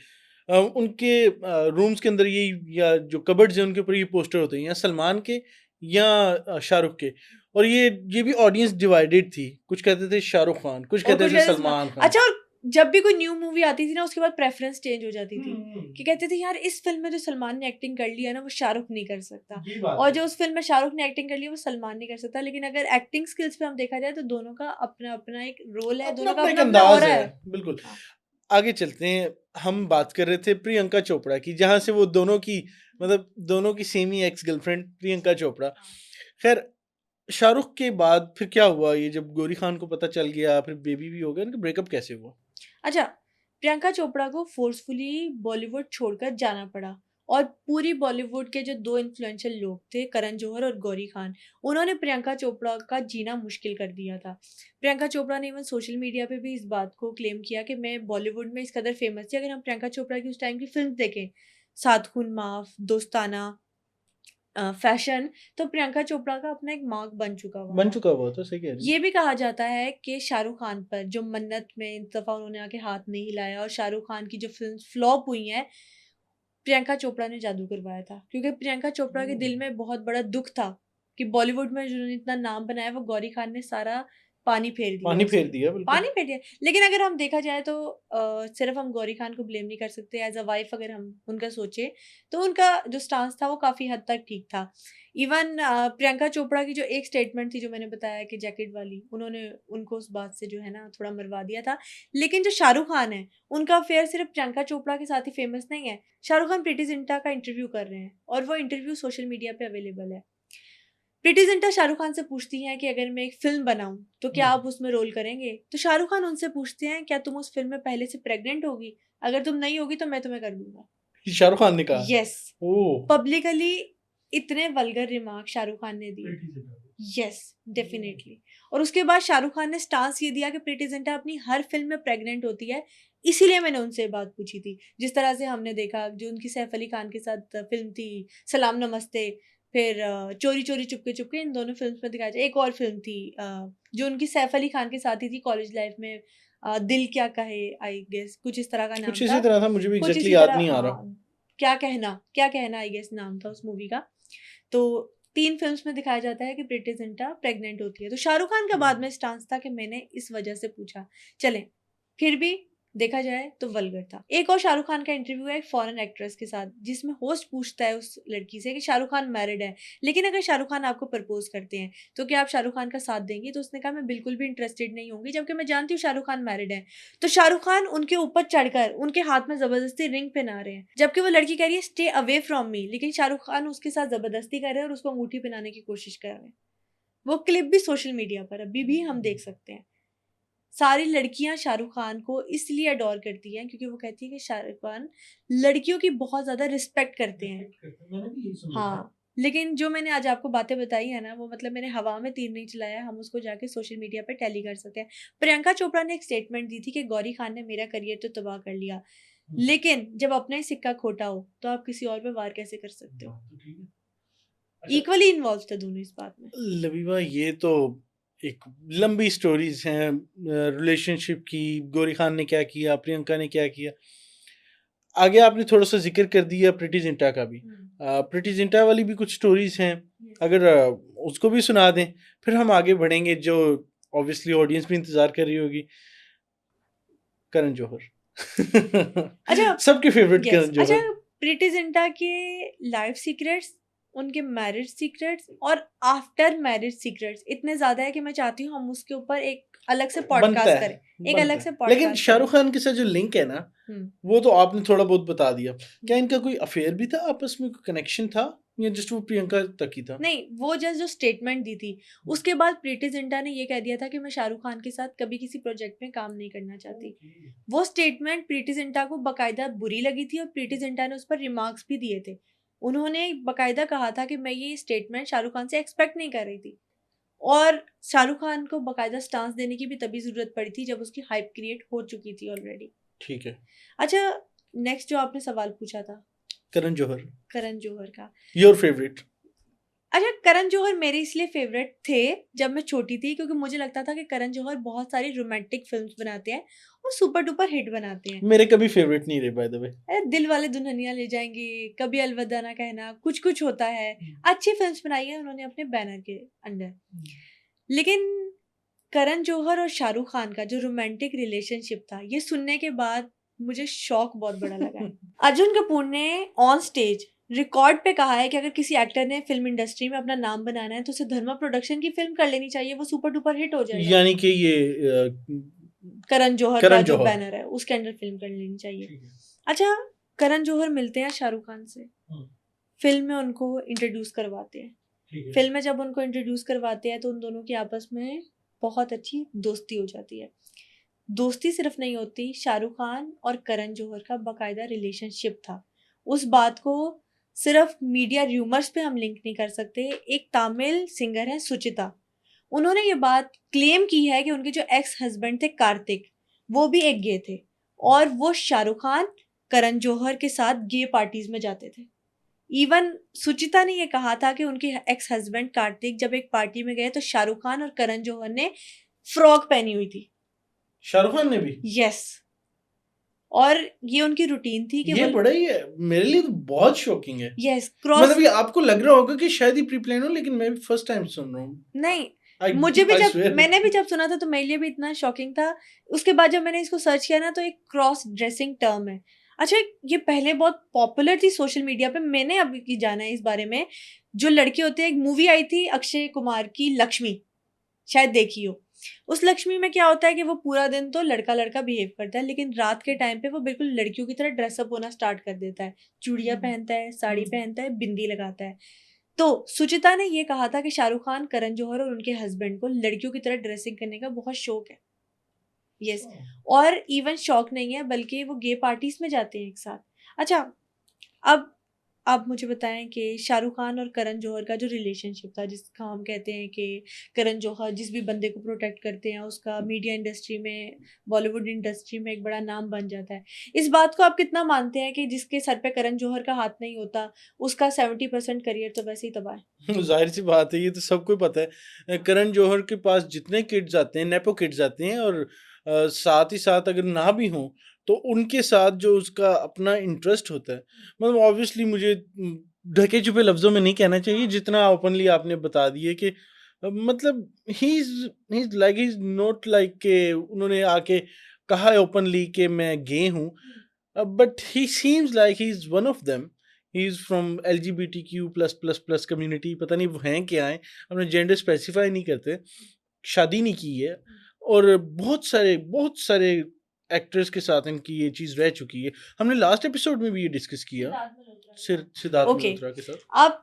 उनके रूम्स के अंदर ये, या जो कबर्ड्स हैं उनके ऊपर ये पोस्टर होते हैं, या सलमान के या शाहरुख के। और ये भी ऑडियंस डिवाइडेड थी, कुछ कहते थे शाहरुख खान, कुछ और कहते कुछ थे कहते सलमान खान। अच्छा, और जब भी कोई न्यू मूवी आती थी ना उसके बाद प्रेफरेंस चेंज हो जाती थी कि कहते थे यार इस फिल्म में जो सलमान ने एक्टिंग कर लिया ना वो शाहरुख नहीं कर सकता, और जो उस फिल्म में शाहरुख ने एक्टिंग कर लिया वो सलमान नहीं कर सकता। लेकिन अगर एक्टिंग स्किल्स पे हम देखा जाए तो दोनों का अपना अपना एक रोल है, अपना दोनों का अपना एक अपना अपना अंदाज ऑरा है, है। बिल्कुल। हाँ। आगे चलते हैं। हम बात कर रहे थे प्रियंका चोपड़ा की, जहाँ से वो दोनों की, मतलब दोनों की सेम ही एक्स गर्लफ्रेंड प्रियंका चोपड़ा। खैर, शाहरुख के बाद फिर क्या हुआ, ये जब गौरी खान को पता चल गया, फिर बेबी भी हो गया, इनका ब्रेकअप कैसे हुआ? अच्छा, प्रियंका चोपड़ा को फोर्सफुली बॉलीवुड छोड़कर जाना पड़ा। और पूरी बॉलीवुड के जो दो इन्फ्लुएंशियल लोग थे, करण जौहर और गौरी खान, उन्होंने प्रियंका चोपड़ा का जीना मुश्किल कर दिया था। प्रियंका चोपड़ा ने इवन सोशल मीडिया पे भी इस बात को क्लेम किया कि मैं बॉलीवुड में इस कदर फेमस थी। अगर हम प्रियंका चोपड़ा की उस टाइम की फिल्म देखें, सात खून माफ, दोस्ताना, फैशन, तो प्रियंका चोपड़ा का अपना एक मार्क बन चुका हुआ बन था। चुका हुआ, तो सही कह रही ये भी कहा जाता है कि शाहरुख खान पर जो मन्नत में इस दफा उन्होंने आके हाथ नहीं हिलाया, और शाहरुख खान की जो फिल्म फ्लॉप हुई हैं, प्रियंका चोपड़ा ने जादू करवाया था। क्योंकि प्रियंका चोपड़ा के दिल में बहुत बड़ा दुख था कि बॉलीवुड में जिन्होंने इतना नाम बनाया वो गौरी खान ने सारा पानी फेर दिया पानी फेर दिया। लेकिन अगर हम देखा जाए तो सिर्फ हम गौरी खान को ब्लेम नहीं कर सकते। एज अ वाइफ अगर हम उनका सोचे तो उनका जो स्टांस था वो काफ़ी हद तक ठीक था। इवन प्रियंका चोपड़ा की जो एक स्टेटमेंट थी जो मैंने बताया कि जैकेट वाली, उन्होंने उनको उस बात से जो है ना थोड़ा मरवा दिया था। लेकिन जो शाहरुख खान है उनका अफेयर सिर्फ प्रियंका चोपड़ा के साथ ही फेमस नहीं है। शाहरुख खान प्रीति जिंटा का इंटरव्यू कर रहे हैं और वो इंटरव्यू सोशल मीडिया पे अवेलेबल है। प्रीति जिंटा शाहरुख खान से पूछती हैं कि अगर मैं एक फिल्म बनाऊं तो क्या आप उसमें रोल करेंगे? तो शाहरुख खान उनसे पूछते हैं क्या तुम उस फिल्म में पहले से प्रेग्नेंट होगी? अगर तुम नहीं होगी तो मैं तुम्हें कर दूंगा। शाहरुख खान ने कहा यस, ओह पब्लिकली इतने वल्गर रिमार्क शाहरुख खान ने दिए। Yes, definitely. और उसके बाद शाहरुख खान ने स्टांस ये दिया कि प्रीति जिंटा अपनी हर फिल्म में प्रेग्नेंट होती है, इसीलिए मैंने उनसे बात पूछी थी। जिस तरह से हमने देखा जो उनकी सैफ अली खान के साथ फिल्म थी सलाम नमस्ते, फिर चोरी चोरी चुपके चुपके, इन दोनों फिल्म में दिखाया जाए। एक और फिल्म थी जो उनकी सैफ अली खान के साथ ही थी कॉलेज लाइफ में, दिल क्या कहे, आई गेस कुछ इस तरह का नाम कुछ इसी तरह था, मुझे भी कुछ एग्जैक्टली इसी याद तरह, नहीं आ रहा। क्या कहना आई गेस नाम था उस मूवी का। तो 3 फिल्म्स में दिखाया जाता है कि प्रीति जिंटा प्रेग्नेंट होती है। तो शाहरुख खान का बाद में स्टांस था कि मैंने इस वजह से पूछा। चलें, फिर भी देखा जाए तो वल्गर था। एक और शाहरुख खान का इंटरव्यू है एक फॉरेन एक्ट्रेस के साथ, जिसमें होस्ट पूछता है उस लड़की से कि शाहरुख खान मैरिड है, लेकिन अगर शाहरुख खान आपको प्रपोज करते हैं तो क्या आप शाहरुख खान का साथ देंगी? तो उसने कहा मैं बिल्कुल भी इंटरेस्टेड नहीं होंगी, जबकि मैं जानती हूँ शाहरुख खान मैरिड है। तो शाहरुख खान उनके ऊपर चढ़कर उनके हाथ में जबरदस्ती रिंग पहना रहे हैं, जबकि वो लड़की कह रही है स्टे अवे फ्रॉम मी, लेकिन शाहरुख खान उसके साथ जबरदस्ती कर रहे हैं और उसको अंगूठी पहनाने की कोशिश कर रहे हैं। वो क्लिप भी सोशल मीडिया पर अभी भी हम देख सकते हैं। सारी लड़कियां शाहरुख खान को इसलिए अडोर करती हैं क्योंकि वो कहती है कि शाहरुख खान लड़कियों की बहुत ज्यादा रिस्पेक्ट करते हैं। हाँ, लेकिन जो मैंने आज आपको बातें बताई है ना, वो मतलब मैंने हवा में तीर नहीं चलाया, हम उसको जाके सोशल मीडिया पे टैली कर सकते हैं। प्रियंका चोपड़ा ने एक स्टेटमेंट दी थी कि गौरी खान ने मेरा करियर तो तबाह कर लिया, लेकिन जब अपना ही सिक्का खोटा हो तो आप किसी और पे वार कैसे कर सकते हो? इक्वली इन्वॉल्व थे दोनों इस बात में। लबीबा, ये तो एक लंबी स्टोरीज हैं रिलेशनशिप की, गौरी खान ने क्या किया, प्रियंका ने क्या किया। आगे आपने थोड़ा सा जिक्र कर दिया प्रीति जिंटा का भी। प्रीति जिंटा वाली भी कुछ स्टोरीज हैं, अगर उसको भी सुना दें, फिर हम आगे बढ़ेंगे, जो ऑब्वियसली ऑडियंस भी इंतजार कर रही होगी। करण जौहर अच्छा, सबके फेवरेट yes, करण जौहर। अच्छा, प्रीति जिंटा के लाइफ सीक्रेट्स, उनके मैरिज सीक्रेट्स और आफ्टर मैरिज सीक्रेट्स इतने ज्यादा है कि मैं चाहती हूँ हम उसके ऊपर एक अलग से पॉडकास्ट करें, एक अलग से पॉडकास्ट। लेकिन शाहरुख खान के साथ जो लिंक है ना, वो तो आपने थोड़ा बहुत बता दिया। क्या इनका कोई अफेयर भी था आपस में, कोई कनेक्शन था, या जस्ट वो प्रियंका तक ही था? नहीं, वो जस्ट जो स्टेटमेंट दी थी उसके बाद प्रीति जिंटा ने ये कह दिया था कि मैं शाहरुख खान के साथ कभी किसी प्रोजेक्ट में काम नहीं करना चाहती। वो स्टेटमेंट प्रीति जिंटा को बाकायदा बुरी लगी थी और प्रीति जिंटा ने उस पर रिमार्क्स भी दिए थे। उन्होंने बाकायदा कहा था कि मैं ये स्टेटमेंट शाहरुख खान से एक्सपेक्ट नहीं कर रही थी, और शाहरुख खान को बाकायदा स्टांस देने की भी तभी जरूरत पड़ी थी जब उसकी हाइप क्रिएट हो चुकी थी ऑलरेडी। ठीक है। अच्छा, नेक्स्ट जो आपने सवाल पूछा था करण जौहर का, योर फेवरेट। अच्छा, करण जौहर मेरे इसलिए फेवरेट थे जब मैं छोटी थी क्योंकि मुझे लगता था कि करण जौहर बहुत सारी रोमांटिक फिल्म्स बनाते हैं और सुपर डुपर हिट बनाते हैं। मेरे कभी फेवरेट नहीं रहे बाय द वे। दिल वाले दुल्हनिया ले जाएंगे, कभी अलविदा ना कहना, कुछ कुछ होता है, अच्छी फिल्म्स बनाई है उन्होंने अपने बैनर के अंडर। लेकिन करण जौहर और शाहरुख खान का जो रोमांटिक रिलेशनशिप था, ये सुनने के बाद मुझे शौक बहुत बड़ा लगा है। अर्जुन कपूर ने ऑन स्टेज रिकॉर्ड पे कहा है कि अगर किसी एक्टर ने फिल्म इंडस्ट्री में अपना नाम बनाना है तो उसे धर्मा प्रोडक्शन की फिल्म कर लेनी चाहिए, वो सुपर डुपर हिट हो जाएगा। यानी कि ये करण जौहर का जो बैनर है उसके अंडर फिल्म कर लेनी चाहिए। अच्छा, करण जौहर मिलते हैं शाहरुख खान से, फिल्म में उनको इंट्रोड्यूस करवाते हैं। फिल्म में जब उनको इंट्रोड्यूस करवाते हैं तो उन दोनों की आपस में बहुत अच्छी दोस्ती हो जाती है। दोस्ती सिर्फ नहीं होती, शाहरुख खान और करण जौहर का बाकायदा रिलेशनशिप था। उस बात को सिर्फ मीडिया र्यूमर्स पे हम लिंक नहीं कर सकते। एक तमिल सिंगर है सुचिता, उन्होंने ये बात क्लेम की है कि उनके जो एक्स हस्बैंड थे कार्तिक, वो भी एक गे थे और वो शाहरुख खान करण जौहर के साथ गे पार्टीज में जाते थे। इवन सुचिता ने ये कहा था कि उनके एक्स हस्बैंड कार्तिक जब एक पार्टी में गए तो शाहरुख खान और करण जौहर ने फ्रॉक पहनी हुई थी। शाहरुख खान ने भी? यस, और ये उनकी रूटीन थी कि ये बड़ा ही है, मेरे लिए तो बहुत शॉकिंग है। यस, क्रॉस, मतलब ये आपको लग रहा होगा कि शायद ही प्री प्लान हो, लेकिन मैं भी फर्स्ट टाइम सुन रहा हूँ। नहीं, मुझे भी I जब swear. मैंने भी जब सुना था तो मेरे लिए भी इतना शॉकिंग था। उसके बाद जब मैंने इसको सर्च किया ना तो एक क्रॉस ड्रेसिंग टर्म है। अच्छा, ये पहले बहुत पॉपुलर थी सोशल मीडिया पे, मैंने अभी की जाना है इस बारे में। जो लड़के होते हैं, एक मूवी आई थी अक्षय कुमार की, लक्ष्मी, शायद देखी हो। उस लक्ष्मी में क्या होता है कि वो पूरा दिन तो लड़का लड़का बिहेव करता है, लेकिन रात के टाइम पे वो बिल्कुल लड़कियों की तरह ड्रेसअप होना स्टार्ट कर देता है। चूड़ियां पहनता है, साड़ी पहनता है, बिंदी लगाता है। तो सुचिता ने ये कहा था कि शाहरुख खान, करण जौहर और उनके हस्बैंड को लड़कियों की तरह ड्रेसिंग करने का बहुत शौक है। यस। और इवन शौक नहीं है, बल्कि वो गे पार्टीज में जाते हैं एक साथ। अच्छा, अब आप मुझे बताएं कि शाहरुख खान और करण जौहर का जो रिलेशनशिप था, जिसका हम कहते हैं कि करण जौहर जिस भी बंदे को प्रोटेक्ट करते हैं उसका मीडिया इंडस्ट्री में, बॉलीवुड इंडस्ट्री में एक बड़ा नाम बन जाता है। इस बात को आप कितना मानते हैं कि जिसके सर पे करण जौहर का हाथ नहीं होता उसका 70% करियर तो वैसे ही तबाह है? जाहिर सी बात है, ये तो सबको पता है। करण जौहर के पास जितने किड्स आते हैं, नेपो किड्स आते हैं, और साथ ही साथ अगर ना भी हों तो उनके साथ जो उसका अपना इंटरेस्ट होता है, मतलब ऑब्वियसली मुझे ढके छुपे लफ्ज़ों में नहीं कहना चाहिए, जितना ओपनली आपने बता दिए कि मतलब he is like, he is not like के उन्होंने आके कहा है ओपनली कि मैं गे हूँ, but he seems like he is one of them. He is from LGBTQ+++ community, पता नहीं वो हैं क्या हैं, अपना जेंडर स्पेसिफाई नहीं करते, शादी नहीं की है, और बहुत सारे एक्टर्स के साथ इनकी ये चीज़ रह चुकी है। हमने लास्ट एपिसोड में भी ये डिस्कस किया सिद्धार्थ ओके। मल्होत्रा के साथ। अब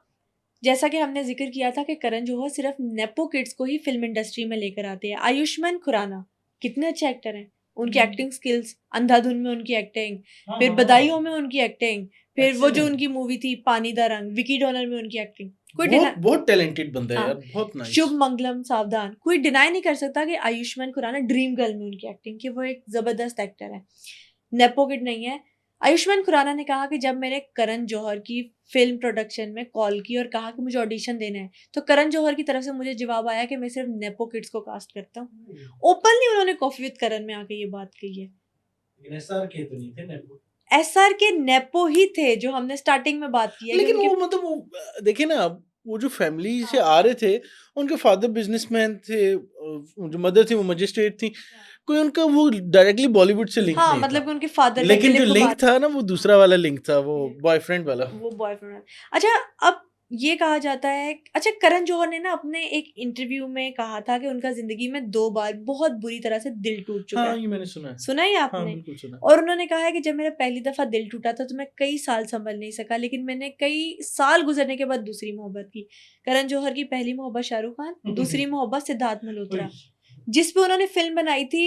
जैसा कि हमने जिक्र किया था कि करण जौहर सिर्फ नेपो किड्स को ही फिल्म इंडस्ट्री में लेकर आते हैं। आयुष्मान खुराना कितने अच्छे एक्टर हैं, उनकी एक्टिंग स्किल्स, अंधाधुन में उनकी एक्टिंग, फिर बदायूं में उनकी एक्टिंग, फिर वो जो उनकी मूवी थी पानी दा रंग, विकी डोनर में उनकी एक्टिंग, कोई बहुत बहुत टैलेंटेड बंदा है हाँ, यार, बहुत नाइस। शुभ मंगलम सावधान, कोई डिनाई नहीं कर सकता कि आयुष्मान खुराना, ड्रीम गर्ल में उनकी एक्टिंग, कि वो एक जबरदस्त एक्टर है, नेपो किड नहीं है। आयुष्मान खुराना ने कहा कि जब मैंने करण जौहर की फिल्म प्रोडक्शन में कॉल की और कहा कि मुझे ऑडिशन देना है, तो करण जौहर की तरफ से मुझे जवाब आया कि मैं सिर्फ नेपो किड्स को कास्ट करता हूँ। ओपनली उन्होंने कॉफी विद करण में आके ये बात कही है। लेकिन एसआर के तो नहीं थे नेपो। एसआर के नेपो ही थे, जो हमने स्टार्टिंग में बात की है कि लेकिन उनके वो मतलब वो देखिए ना, वो जो फैमिली से हाँ, आ रहे थे, उनके फादर बिजनेसमैन थे, जो मदर थी वो मजिस्ट्रेट थी, कोई उनका वो डायरेक्टली बॉलीवुड से लिंक हाँ, नहीं मतलब था। कि उनके फादर का लेकिन जो दिलीप लिंक कुमार, था ना, वो दूसरा वाला लिंक था, वो हाँ, बॉयफ्रेंड वाला। वो बॉयफ्रेंड। अच्छा, अब ये कहा जाता है, अच्छा करण जौहर ने ना अपने एक इंटरव्यू में कहा था कि उनका जिंदगी में 2 बार बहुत बुरी तरह से दिल टूट चुका हाँ, है। ये मैंने सुना है। सुना ही हाँ, आपने? बिल्कुल सुना है। और उन्होंने कहा है कि जब मेरा पहली दफा दिल टूटा था तो मैं कई साल संभल नहीं सका, लेकिन मैंने कई साल गुजरने के बाद दूसरी मोहब्बत की। करण जौहर की पहली मोहब्बत शाहरुख खान, दूसरी मोहब्बत सिद्धार्थ मल्होत्रा, जिस पे उन्होंने फिल्म बनाई थी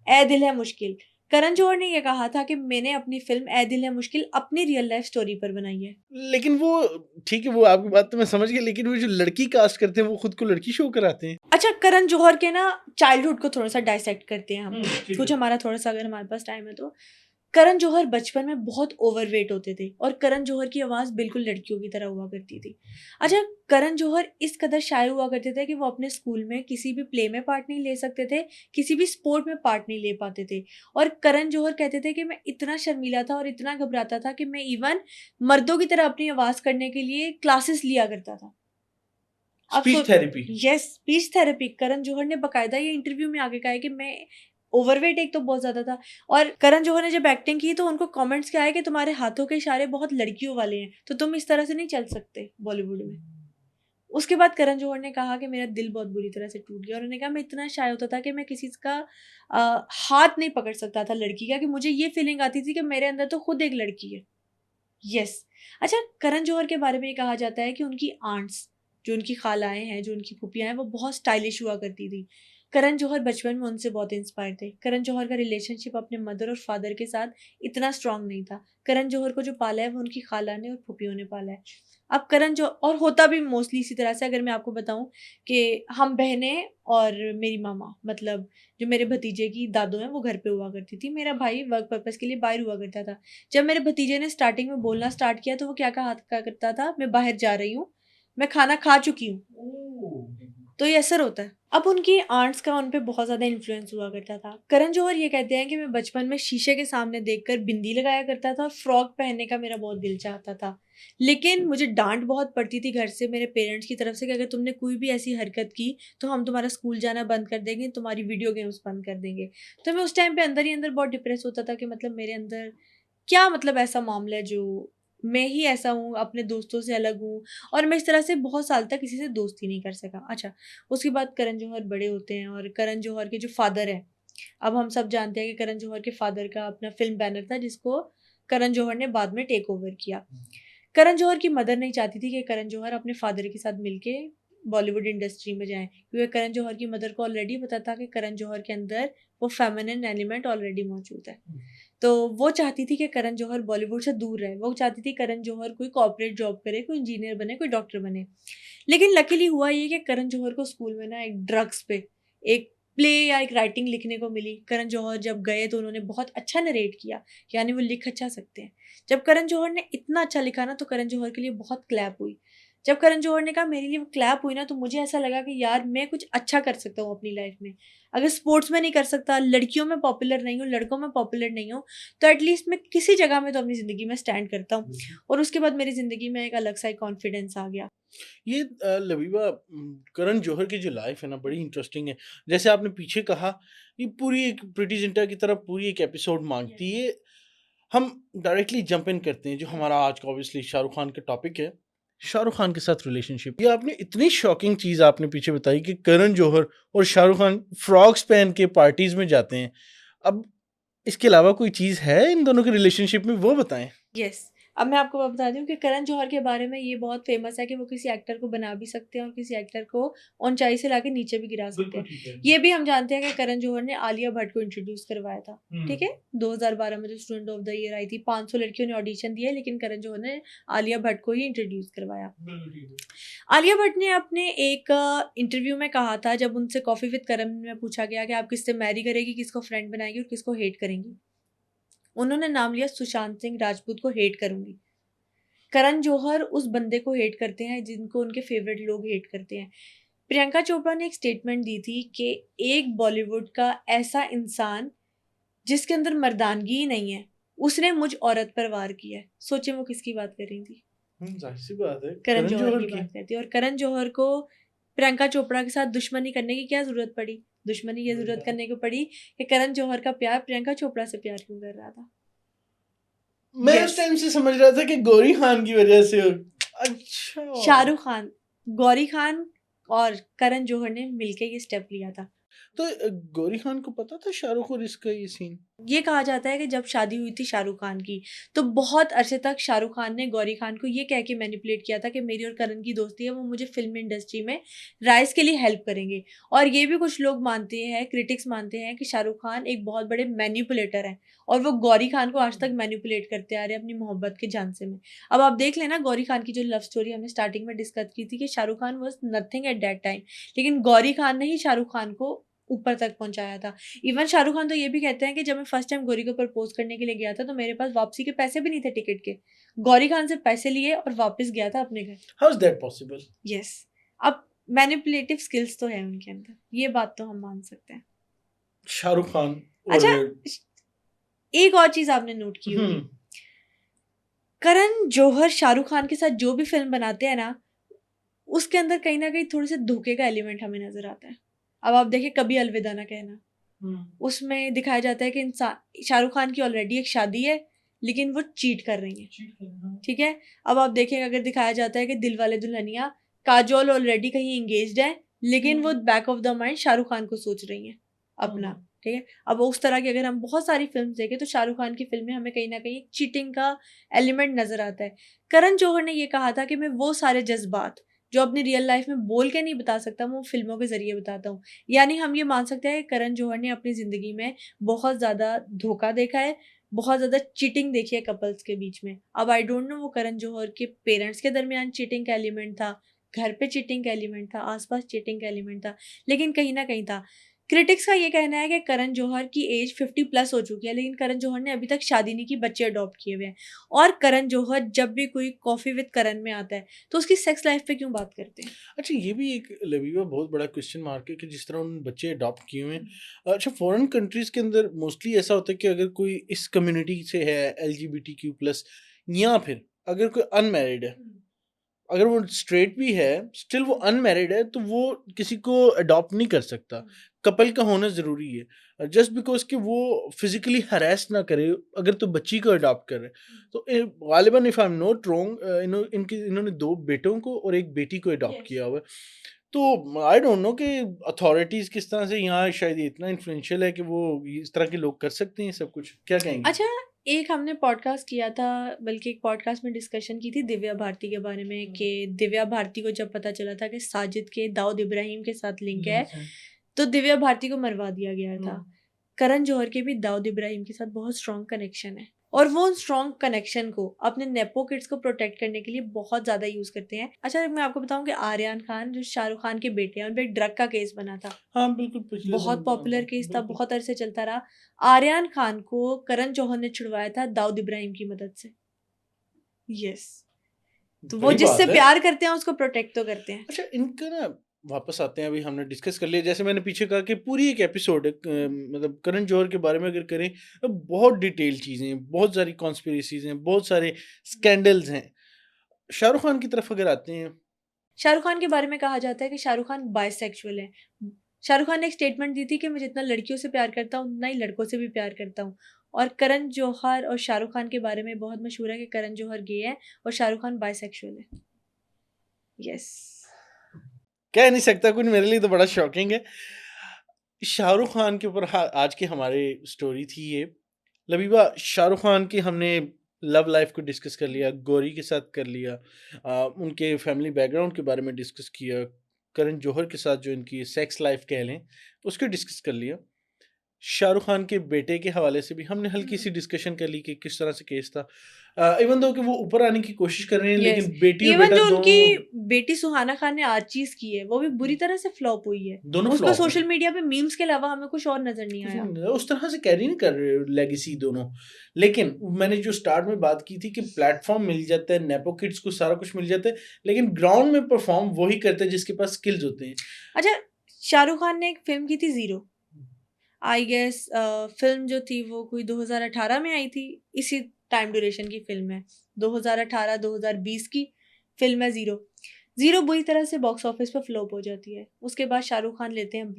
ए दिल है मुश्किल। करण जौहर ने यह कहा था कि मैंने अपनी फिल्म ए दिल है मुश्किल अपनी रियल लाइफ स्टोरी पर बनाई है। लेकिन वो ठीक है, वो आपकी बात तो मैं समझ गया, लेकिन वो जो लड़की कास्ट करते हैं वो खुद को लड़की शो कराते हैं। अच्छा, करण जौहर के ना चाइल्डहुड को थोड़ा सा डाइसेक्ट करते हैं हम, ठीक कुछ है। हमारा थोड़ा सा, अगर हमारे पास टाइम है तो। करण जौहर बचपन में बहुत ओवरवेट होते थे और करण जौहर की आवाज बिल्कुल लड़कियों की तरह हुआ करती थी। अच्छा, करण जौहर इस कदर शायर हुआ करते थे कि वो अपने स्कूल में किसी भी प्ले में पार्ट नहीं ले सकते थे, किसी भी स्पोर्ट में पार्ट नहीं ले पाते थे। और करण जौहर कहते थे कि मैं इतना शर्मीला था और इतना घबराता था कि मैं इवन मर्दों की तरह अपनी आवाज करने के लिए क्लासेस लिया करता था। अब speech therapy. Yes, speech therapy. Karan Johar ने बकायदा ये इंटरव्यू में आगे कहा है कि मैं ओवरवेट एक तो बहुत ज्यादा था, और करण जौहर ने जब एक्टिंग की तो उनको कमेंट्स क्या आए कि तुम्हारे हाथों के इशारे बहुत लड़कियों वाले हैं, तो तुम इस तरह से नहीं चल सकते बॉलीवुड में। उसके बाद करण जौहर ने कहा कि मेरा दिल बहुत बुरी तरह से टूट गया, और उन्होंने कहा मैं इतना शाय होता था कि मैं किसी का हाथ नहीं पकड़ सकता था लड़की का, कि मुझे ये फीलिंग आती थी कि मेरे अंदर तो खुद एक लड़की है। यस। अच्छा, करण जौहर के बारे में ये कहा जाता है कि उनकी आंट्स, जो उनकी खालाएं हैं, जो उनकी फूफियां हैं, वो बहुत स्टाइलिश हुआ करती थी। करण जौहर बचपन में उनसे बहुत इंस्पायर थे। करण जौहर का रिलेशनशिप अपने मदर और फादर के साथ इतना स्ट्रांग नहीं था। करण जौहर को जो पाला है वो उनकी खाला ने और फूफियों ने पाला है। अब करण जो, और होता भी मोस्टली इसी तरह से, अगर मैं आपको बताऊं कि हम बहनें और मेरी मामा, मतलब जो मेरे भतीजे की दादू हैं, वो घर पे हुआ करती थी, मेरा भाई वर्क पर्पस के लिए बाहर हुआ करता था। जब मेरे भतीजे ने स्टार्टिंग में बोलना स्टार्ट किया तो वो क्या कहा करता था, मैं बाहर जा रही हूँ, मैं खाना खा चुकी हूँ। तो ये असर होता है। अब उनकी आंट्स का उन पे बहुत ज्यादा इन्फ्लुएंस हुआ करता था। करण जौहर ये कहते हैं कि मैं बचपन में शीशे के सामने देखकर बिंदी लगाया करता था और फ्रॉक पहनने का मेरा बहुत दिल चाहता था। लेकिन मुझे डांट बहुत पड़ती थी घर से, मेरे पेरेंट्स की तरफ से, कि अगर तुमने कोई भी ऐसी हरकत की तो हम तुम्हारा स्कूल जाना बंद कर देंगे, तुम्हारी वीडियो गेम्स बंद कर देंगे। तो मैं उस टाइम पे अंदर ही अंदर बहुत डिप्रेस होता था कि मतलब मेरे अंदर क्या, मतलब ऐसा मामला है जो मैं ही ऐसा हूँ, अपने दोस्तों से अलग हूँ। और मैं इस तरह से बहुत साल तक किसी से दोस्ती नहीं कर सका। अच्छा, उसके बाद करण जौहर बड़े होते हैं और करण जौहर के जो फादर हैं, अब हम सब जानते हैं कि करण जौहर के फादर का अपना फिल्म बैनर था जिसको करण जौहर ने बाद में टेक ओवर किया। करण जौहर की मदर नहीं चाहती थी कि करण जौहर अपने फादर के साथ मिलके बॉलीवुड इंडस्ट्री में जाएं, क्योंकि करण जौहर की मदर को ऑलरेडी पता था कि करण जौहर के अंदर वो फेमिनिन एलिमेंट ऑलरेडी मौजूद है। तो वो चाहती थी कि करण जौहर बॉलीवुड से दूर रहे। वो चाहती थी करण जौहर कोई कॉर्पोरेट जॉब करे, कोई इंजीनियर बने, कोई डॉक्टर बने। लेकिन लकीली हुआ ये कि करण जौहर को स्कूल में ना एक ड्रग्स पे एक प्ले या एक राइटिंग लिखने को मिली। करण जौहर जब गए तो उन्होंने बहुत अच्छा नरेट किया, यानी वो लिख अच्छा सकते हैं। जब करण जौहर ने इतना अच्छा लिखा ना तो करण जौहर के लिए बहुत क्लैप हुई। जब करण जौहर ने कहा मेरे लिए वो क्लैप हुई ना, तो मुझे ऐसा लगा कि यार मैं कुछ अच्छा कर सकता हूँ अपनी लाइफ में। अगर स्पोर्ट्स में नहीं कर सकता, लड़कियों में पॉपुलर नहीं हूँ, लड़कों में पॉपुलर नहीं हूँ, तो एटलीस्ट मैं किसी जगह में तो अपनी ज़िंदगी में स्टैंड करता हूँ। और उसके बाद मेरी ज़िंदगी में एक अलग सा कॉन्फिडेंस आ गया। ये लबीबा, करण जौहर की जो लाइफ है ना बड़ी इंटरेस्टिंग है। जैसे आपने पीछे कहा, ये पूरी एक प्रीटी जिंटा की तरह पूरी एक एपिसोड मांगती है। हम डायरेक्टली जंप इन करते हैं जो हमारा आज का ऑब्वियसली शाहरुख खान का टॉपिक है, शाहरुख खान के साथ रिलेशनशिप। ये आपने इतनी शॉकिंग चीज़ आपने पीछे बताई कि करण जौहर और शाहरुख खान फ्रॉक्स पहन के पार्टीज में जाते हैं। अब इसके अलावा कोई चीज़ है इन दोनों के रिलेशनशिप में, वो बताएं। यस, अब मैं आपको बता दूं कि करण जौहर के बारे में ये बहुत फेमस है कि वो किसी एक्टर को बना भी सकते हैं और किसी एक्टर को ऊंचाई से लाके नीचे भी गिरा सकते हैं। ये भी हम जानते हैं कि करण जौहर ने आलिया भट्ट को इंट्रोड्यूस करवाया था। ठीक है, 2012 में जो student of the year I थी, 500 लड़कियों ने ऑडिशन दिया, लेकिन करण जौहर ने आलिया भट्ट को ही इंट्रोड्यूस करवाया। आलिया भट्ट ने अपने एक इंटरव्यू में कहा था, जब उनसे कॉफी विद करण में पूछा गया कि आप किससे मैरी करेगी, किसको फ्रेंड बनाएगी और किसको हेट करेंगी, उन्होंने नाम लिया सुशांत सिंह राजपूत को हेट करूंगी। करण जौहर उस बंदे को हेट करते हैं जिनको उनके फेवरेट लोग हेट करते हैं। प्रियंका चोपड़ा ने एक स्टेटमेंट दी थी कि एक बॉलीवुड का ऐसा इंसान जिसके अंदर मर्दानगी ही नहीं है, उसने मुझ औरत पर वार किया है। सोचे वो किसकी बात कर रही थी? जाहिर सी बात है, करण करण जौहर जौहर की की। बात करती है। और करण जौहर को प्रियंका चोपड़ा के साथ दुश्मनी करने की क्या जरूरत पड़ी? दुश्मनी ये जरूरत करने को पड़ी कि करण जौहर का प्यार प्रियंका चोपड़ा से प्यार क्यों कर रहा था। मैं यस, उस टाइम से समझ रहा था कि गौरी खान की वजह से अच्छा। शाहरुख खान, गौरी खान और करण जौहर ने मिलकर ये स्टेप लिया था। तो गौरी खान को पता था शाहरुख और इसका ये सीन? ये कहा जाता है कि जब शादी हुई थी शाहरुख खान की, तो बहुत अरसे तक शाहरुख खान ने गौरी खान को ये कह के मैनिपुलेट किया था कि मेरी और करण की दोस्ती है, वो मुझे फिल्म इंडस्ट्री में राइज के लिए हेल्प करेंगे। और ये भी कुछ लोग मानते हैं, क्रिटिक्स मानते हैं कि शाहरुख खान एक बहुत बड़े मैनिपुलेटर हैं और वो गौरी खान को आज तक मैनिपुलेट करते आ रहे हैं अपनी मोहब्बत के झांसे में। अब आप देख लेना, गौरी खान की जो लव स्टोरी हमने स्टार्टिंग में डिस्कस की थी कि Shahrukh Khan was nothing at that time, लेकिन गौरी खान ने ही शाहरुख खान को ऊपर तक पहुंचाया था। इवन शाहरुख खान तो ये भी कहते हैं कि जब मैं फर्स्ट टाइम गौरी को प्रपोज करने के लिए गया था तो मेरे पास वापसी के पैसे भी नहीं थे टिकट के। गौरी खान से पैसे लिए और वापस गया था अपने घर। How is that possible? Yes, अब मैनिपुलेटिव स्किल्स तो है उनके अंदर, ये बात तो हम मान सकते हैं। शाहरुख खान और अच्छा, एक और चीज आपने नोट की होगी, हम्म करण जौहर शाहरुख खान के साथ जो भी फिल्म बनाते हैं ना, उसके अंदर कहीं ना कहीं थोड़े से धोखे का एलिमेंट हमें नजर आता है। अब आप देखिए कभी अलविदा ना कहना, उसमें दिखाया जाता है कि इंसान, शाहरुख खान की ऑलरेडी एक शादी है लेकिन वो चीट कर रही है। ठीक है, अब आप देखें अगर दिखाया जाता है कि दिलवाले दुल्हनिया, काजोल ऑलरेडी कहीं एंगेज्ड है लेकिन वो back of the mind Shahrukh Khan को सोच रही है अपना। ठीक है, अब उस तरह की अगर हम बहुत सारी फिल्म देखें तो शाहरुख खान की फिल्म में हमें कहीं ना कहीं चीटिंग का एलिमेंट नजर आता है। करण जौहर ने ये कहा था कि मैं वो सारे जज्बात जो अपनी रियल लाइफ में बोल के नहीं बता सकता, मैं वो फिल्मों के जरिए बताता हूँ। यानी हम ये मान सकते हैं कि करण जौहर ने अपनी जिंदगी में बहुत ज्यादा धोखा देखा है, बहुत ज्यादा चीटिंग देखी है कपल्स के बीच में। अब आई डोंट नो वो करण जौहर के पेरेंट्स के दरमियान चीटिंग का एलिमेंट था, घर पे चीटिंग का एलिमेंट था, आसपास चीटिंग का एलिमेंट था, लेकिन कहीं ना कहीं था। क्रिटिक्स का ये कहना है कि करण जौहर की एज 50+ हो चुकी है, लेकिन करण जौहर ने अभी तक शादी नहीं की, बच्चे अडॉप्ट किए हुए हैं। और करण जौहर जब भी कोई कॉफी विद करण में आता है तो उसकी सेक्स लाइफ पे क्यों बात करते हैं? अच्छा, ये भी एक लबीबा बहुत बड़ा क्वेश्चन मार्क है कि जिस तरह उन बच्चे अडॉप्ट किए हुए हैं। अच्छा, फॉरेन कंट्रीज के अंदर मोस्टली ऐसा होता है कि अगर कोई इस कम्युनिटी से है, LGBTQ+, या फिर अगर कोई अनमैरिड है, अगर वो स्ट्रेट भी है, स्टिल वो अनमैरिड है, तो वो किसी को अडॉप्ट नहीं कर सकता। कपल का होना ज़रूरी है, जस्ट बिकॉज कि वो फिजिकली हरास ना करे। अगर तो बच्ची को अडॉप्ट करे तो गालिबन if I am not wrong, इन्होंने 2 बेटों को और 1 बेटी को अडॉप्ट किया हुआ है। तो आई डोंट नो कि अथॉरिटीज़ किस तरह से यहाँ शायद ये इतना इन्फ्लुएंशियल है कि वो इस तरह के लोग कर सकते हैं सब कुछ। क्या कहेंगे? अच्छा, एक हमने पॉडकास्ट किया था, बल्कि एक पॉडकास्ट में डिस्कशन की थी दिव्या भारती के बारे में, कि दिव्या भारती को जब पता चला था कि साजिद के दाऊद इब्राहिम के साथ लिंक है, तो दिव्या भारती को मरवा दिया गया था। करण जौहर के भी दाऊद इब्राहिम के साथ बहुत स्ट्रॉन्ग कनेक्शन है, और वो उन स्ट्रॉन्ग कनेक्शन को अपने नेपो किड्स को प्रोटेक्ट करने के लिए बहुत ज्यादा यूज करते हैं। अच्छा, मैं आपको बताऊं कि आर्यन खान जो शाहरुख खान के बेटे हैं, उन पे एक ड्रग का केस बना था। हाँ बिल्कुल, पिछले बहुत दिनों पॉपुलर केस था, बिल्कुल। बहुत अरसे चलता रहा। आर्यन खान को करण जौहर ने छुड़वाया था दाऊद इब्राहिम की मदद से। यस, तो वो बड़ी जिससे बात है। प्यार करते हैं उसको प्रोटेक्ट तो करते हैं। अच्छा, इनका ना वापस आते हैं, अभी हमने डिस्कस कर लिया, जैसे मैंने पीछे कहा कि पूरी एक एपिसोड है, मतलब करण जौहर के बारे में अगर करें तो बहुत डिटेल चीज़ें हैं, बहुत सारी कॉन्स्पिरेसीज हैं, बहुत सारे स्कैंडल्स हैं। शाहरुख खान की तरफ अगर आते हैं, शाहरुख खान के बारे में कहा जाता है कि शाहरुख खान बायसेक्सुअल है। शाहरुख खान ने एक स्टेटमेंट दी थी कि मैं जितना लड़कियों से प्यार करता हूँ उतना ही लड़कों से भी प्यार करता हूँ। और करण जौहर और शाहरुख खान के बारे में बहुत मशहूर है कि करण जौहर गे है और शाहरुख खान बायसेक्सुअल है। यस। कह नहीं सकता कुछ, मेरे लिए तो बड़ा शॉकिंग है। शाहरुख खान के ऊपर आज की हमारे स्टोरी थी ये। लबीबा, शाहरुख खान की हमने लव लाइफ को डिस्कस कर लिया, गौरी के साथ कर लिया, उनके फैमिली बैकग्राउंड के बारे में डिस्कस किया, करण जौहर के साथ जो इनकी सेक्स लाइफ कह लें उसको डिस्कस कर लिया। शाहरुख खान के बेटे के हवाले से भी हमने हल्की सी डिस्कशन कर ली कि किस तरह से केस था। इवन दो कि वो ऊपर आने की कोशिश कर रहे हैं, यस, लेकिन बेटी और इवन बेटा जो उनकी दोनों बेटी सुहाना खान ने आज चीज की है वो भी बुरी तरह से फ्लॉप हुई है। दोनों उसको फ्लॉप सोशल हैं। मीडिया पे मीम्स के अलावा हमें कुछ और नजर नहीं कुछ आया। नहीं, उस तरह से कैरी नहीं कर रहे लेगेसी दोनों। लेकिन मैंने जो स्टार्ट में बात की थी कि प्लेटफॉर्म मिल जाता है, नेपो किड्स को सारा कुछ मिल जाता है, लेकिन ग्राउंड में परफॉर्म वही करते हैं जिसके पास स्किल्स होते हैं। अच्छा, शाहरुख खान ने एक फिल्म की थी जीरो, आई गेस फिल्म जो थी वो कोई 2018 में आई थी, इसी टाइम ड्यूरेशन की फिल्म है। 2018-2020 की फिल्म है जीरो। जीरो बुरी तरह से बॉक्स ऑफिस पर फ्लॉप हो जाती है। उसके बाद शाहरुख खान लेते हैं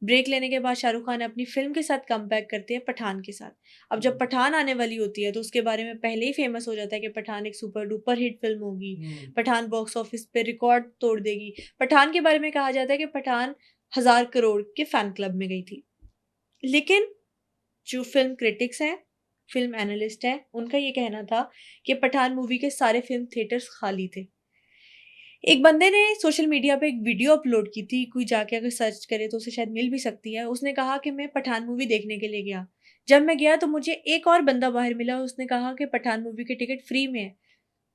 ब्रेक लेने के बाद शाहरुख खान अपनी फिल्म के साथ कम बैक करते हैं पठान के साथ। अब जब पठान आने वाली होती है तो उसके बारे में पहले ही फेमस हो जाता है कि पठान एक सुपर डुपर हिट फिल्म होगी, पठान बॉक्स ऑफिस पे रिकॉर्ड तोड़ देगी। पठान के बारे में कहा जाता है कि पठान 1000 करोड़ के फैन क्लब में गई थी। लेकिन जो फिल्म क्रिटिक्स हैं, फिल्म एनालिस्ट हैं, उनका ये कहना था कि पठान मूवी के सारे फिल्म थिएटर्स खाली थे। एक बंदे ने सोशल मीडिया पे एक वीडियो अपलोड की थी, कोई जाके अगर सर्च करे तो उसे शायद मिल भी सकती है। उसने कहा कि मैं पठान मूवी देखने के लिए गया। जब मैं गया तो मुझे एक और बंदा बाहर मिला, उसने कहा कि पठान मूवी की टिकट फ्री में है।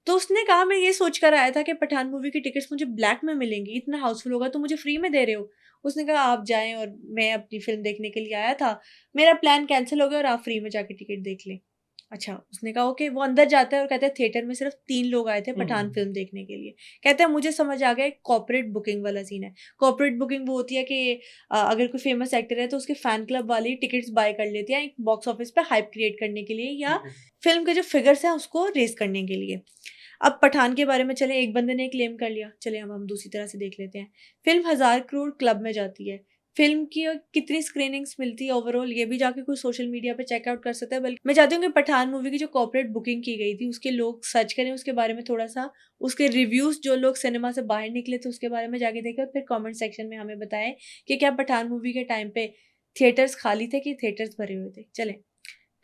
तो उसने कहा मैं ये सोच कर आया था कि पठान मूवी की टिकट्स मुझे ब्लैक में मिलेंगी, इतना हाउसफुल होगा तो मुझे फ्री में दे रहे हो। उसने कहा आप जाएं, और मैं अपनी फिल्म देखने के लिए आया था, मेरा प्लान कैंसिल हो गया और आप फ्री में जाके टिकट देख लें। अच्छा, उसने कहा ओके। वो अंदर जाता है और कहता है थिएटर में सिर्फ 3 लोग आए थे पठान फिल्म देखने के लिए। कहता है मुझे समझ आ गया, कॉर्पोरेट बुकिंग वाला सीन है। कॉर्पोरेट बुकिंग वो होती है कि अगर कोई फेमस एक्टर है तो उसके फैन क्लब वाले टिकट्स बाय कर लेते हैं एक बॉक्स ऑफिस पे हाइप क्रिएट करने के लिए, या फिल्म के जो फिगर्स हैं उसको रेस करने के लिए। अब पठान के बारे में चले, एक बंदे ने क्लेम कर लिया, चले अब हम दूसरी तरह से देख लेते हैं। फिल्म 1000 करोड़ क्लब में जाती है। फिल्म की कितनी स्क्रीनिंग्स मिलती है ओवरऑल, ये भी जाके कोई सोशल मीडिया पे चेकआउट कर सकता है। बल्कि मैं चाहती हूँ कि पठान मूवी की जो कॉर्पोरेट बुकिंग की गई थी उसके लोग सर्च करें, उसके बारे में थोड़ा सा, उसके रिव्यूज जो लोग सिनेमा से बाहर निकले थे उसके बारे में जाके देखें, और फिर कमेंट सेक्शन में हमें बताएं कि क्या पठान मूवी के टाइम पे थिएटर्स खाली थे कि थिएटर्स भरे हुए थे। चलें,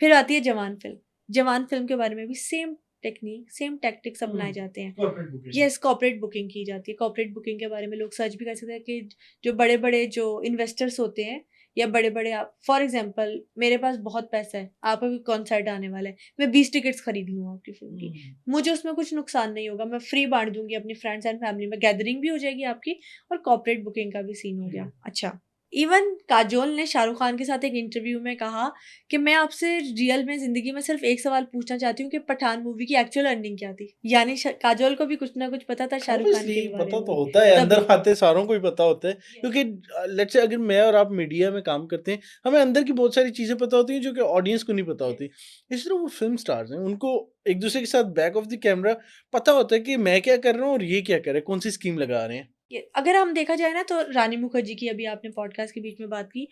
फिर आती है जवान फिल्म। जवान फिल्म के बारे में भी सेम टेक्निक, सेम टैक्टिक्स अपनाए जाते हैं। यस, कॉर्पोरेट बुकिंग की जाती है। कॉर्पोरेट बुकिंग के बारे में लोग सर्च भी कर सकते हैं कि जो बड़े बड़े जो इन्वेस्टर्स होते हैं, या बड़े बड़े, आप फॉर एग्जांपल मेरे पास बहुत पैसा है, आपका कोई कॉन्सर्ट आने वाला है, मैं 20 टिकट्स खरीद लूँ आपकी फिल्म की, मुझे उसमें कुछ नुकसान नहीं होगा, मैं फ्री बांट दूंगी अपनी फ्रेंड्स एंड फैमिली में, गैदरिंग भी हो जाएगी आपकी और कॉर्पोरेट बुकिंग का भी सीन हो गया। अच्छा, इवन काजोल ने शाहरुख खान के साथ एक इंटरव्यू में कहा कि मैं आपसे रियल में जिंदगी में सिर्फ एक सवाल पूछना चाहती हूँ कि पठान मूवी की एक्चुअल अर्निंग क्या थी। यानी काजोल को भी कुछ ना कुछ पता था शाहरुख खान ऑब्वियसली के बारे पता तो में होता है, अंदर तभी। खाते सारों को ही पता होता है, क्योंकि लेट्स से अगर मैं और आप मीडिया में काम करते हैं, हमें अंदर की बहुत सारी चीजें पता होती हैं जो कि ऑडियंस को नहीं पता होती। इस तरह वो फिल्म स्टार्स हैं, उनको एक दूसरे के साथ बैक ऑफ द कैमरा पता होता है कि मैं क्या कर रहा हूँ और ये क्या कर रहे हैं, कौन सी स्कीम लगा रहे हैं। अगर हम देखा जाए ना तो रानी मुखर्जी की अभी आपने पॉडकास्ट के बीच में बात की।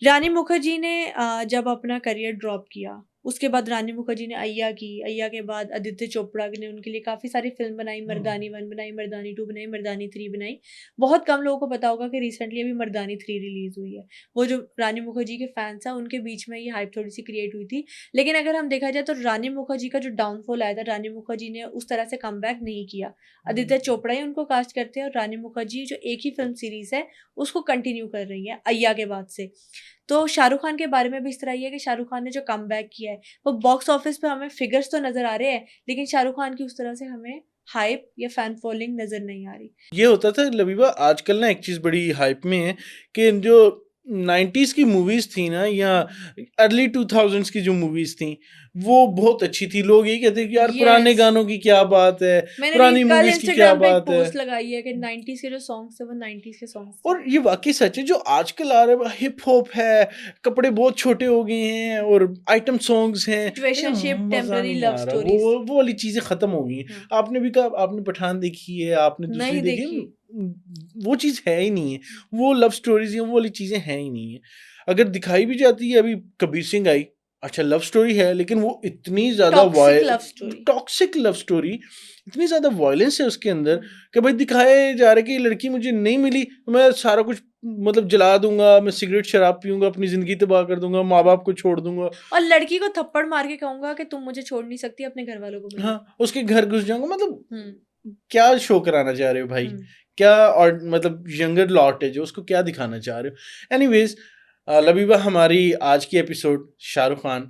रानी मुखर्जी ने जब अपना करियर ड्रॉप किया उसके बाद रानी मुखर्जी ने अय्या की। अय्या के बाद आदित्य चोपड़ा ने उनके लिए काफ़ी सारी फिल्म बनाई। मर्दानी 1 बनाई, मर्दानी 2 बनाई, मर्दानी 3 बनाई। बहुत कम लोगों को पता होगा कि रिसेंटली अभी मर्दानी 3 रिलीज हुई है। वो जो रानी मुखर्जी के फैंस हैं उनके बीच में ये हाइप थोड़ी सी क्रिएट हुई थी। लेकिन अगर हम देखा जाए तो रानी मुखर्जी का जो डाउनफॉल आया था, रानी मुखर्जी ने उस तरह से कमबैक नहीं किया। आदित्य चोपड़ा ही उनको कास्ट करते हैं और रानी मुखर्जी जो एक ही फिल्म सीरीज है उसको कंटिन्यू कर रही है अय्या के बाद से। तो शाहरुख खान के बारे में भी इस तरह ही है कि शाहरुख खान ने जो कमबैक किया है वो बॉक्स ऑफिस पे हमें फिगर्स तो नजर आ रहे हैं, लेकिन शाहरुख खान की उस तरह से हमें हाइप या फैन फॉलोइंग नजर नहीं आ रही। ये होता था लबीबा, आजकल ना एक चीज़ बड़ी हाइप में है कि जो 90s की मूवीज़ थी ना, या अर्ली 2000s की जो मूवीज़ थी, वो बहुत अच्छी थी। लोग यही कहते हैं कि यार पुराने यस, गानों की क्या बात है, मैंने भी पुरानी कल मूवीज़ की क्या इंस्टाग्राम पे एक बात है। पोस्ट लगाई है कि 90s के जो सॉन्ग्स थे वो 90s के सॉन्ग्स थे। और ये वाकई सच है, जो आजकल आ रहे हैं हिप हॉप है, कपड़े बहुत छोटे हो गए हैं और आइटम सॉन्ग्स हैं, लेकिन सिचुएशनशिप, मज़ा टेम्पररी नहीं लव आ रहा। स्टोरीज। वो वाली चीज़ें ख़त्म हो गई हैं। हाँ, आपने भी कहा आपने पठान देखी है, आपने दूसरी नहीं देखी देखी। वो चीज़ है ही नहीं है। वो लव स्टोरीज़ हैं, वो वाली चीज़ें हैं ही नहीं है। अगर दिखाई भी जाती है, अभी कबीर सिंह आई, अच्छा लव स्टोरी है, लेकिन वो इतनी ज़्यादा toxic love story. Toxic love story, इतनी ज़्यादा वायलेंस है उसके अंदर कि भाई दिखाए जा रहा है कि ये लड़की मुझे नहीं मिली तो मैं सारा कुछ मतलब जला दूंगा, मैं सिगरेट शराब पीऊंगा, अपनी ज़िंदगी तबाह कर दूंगा, माँ बाप को छोड़ दूंगा। और लड़की को थप्पड़ मार के कहूंगा कि तुम मुझे छोड़ नहीं सकती, अपने घर वालों को मिलो। हाँ, उसके घर घुस जाऊंगा। मतलब हम्म। क्या शो कराना चाह रहे हो भाई? हम्म। क्या, और मतलब यंगर लॉट है जो, उसको क्या दिखाना चाह रहे हो? एनीवेज, लबीबा, हमारी आज की एपिसोड शाहरुख खान,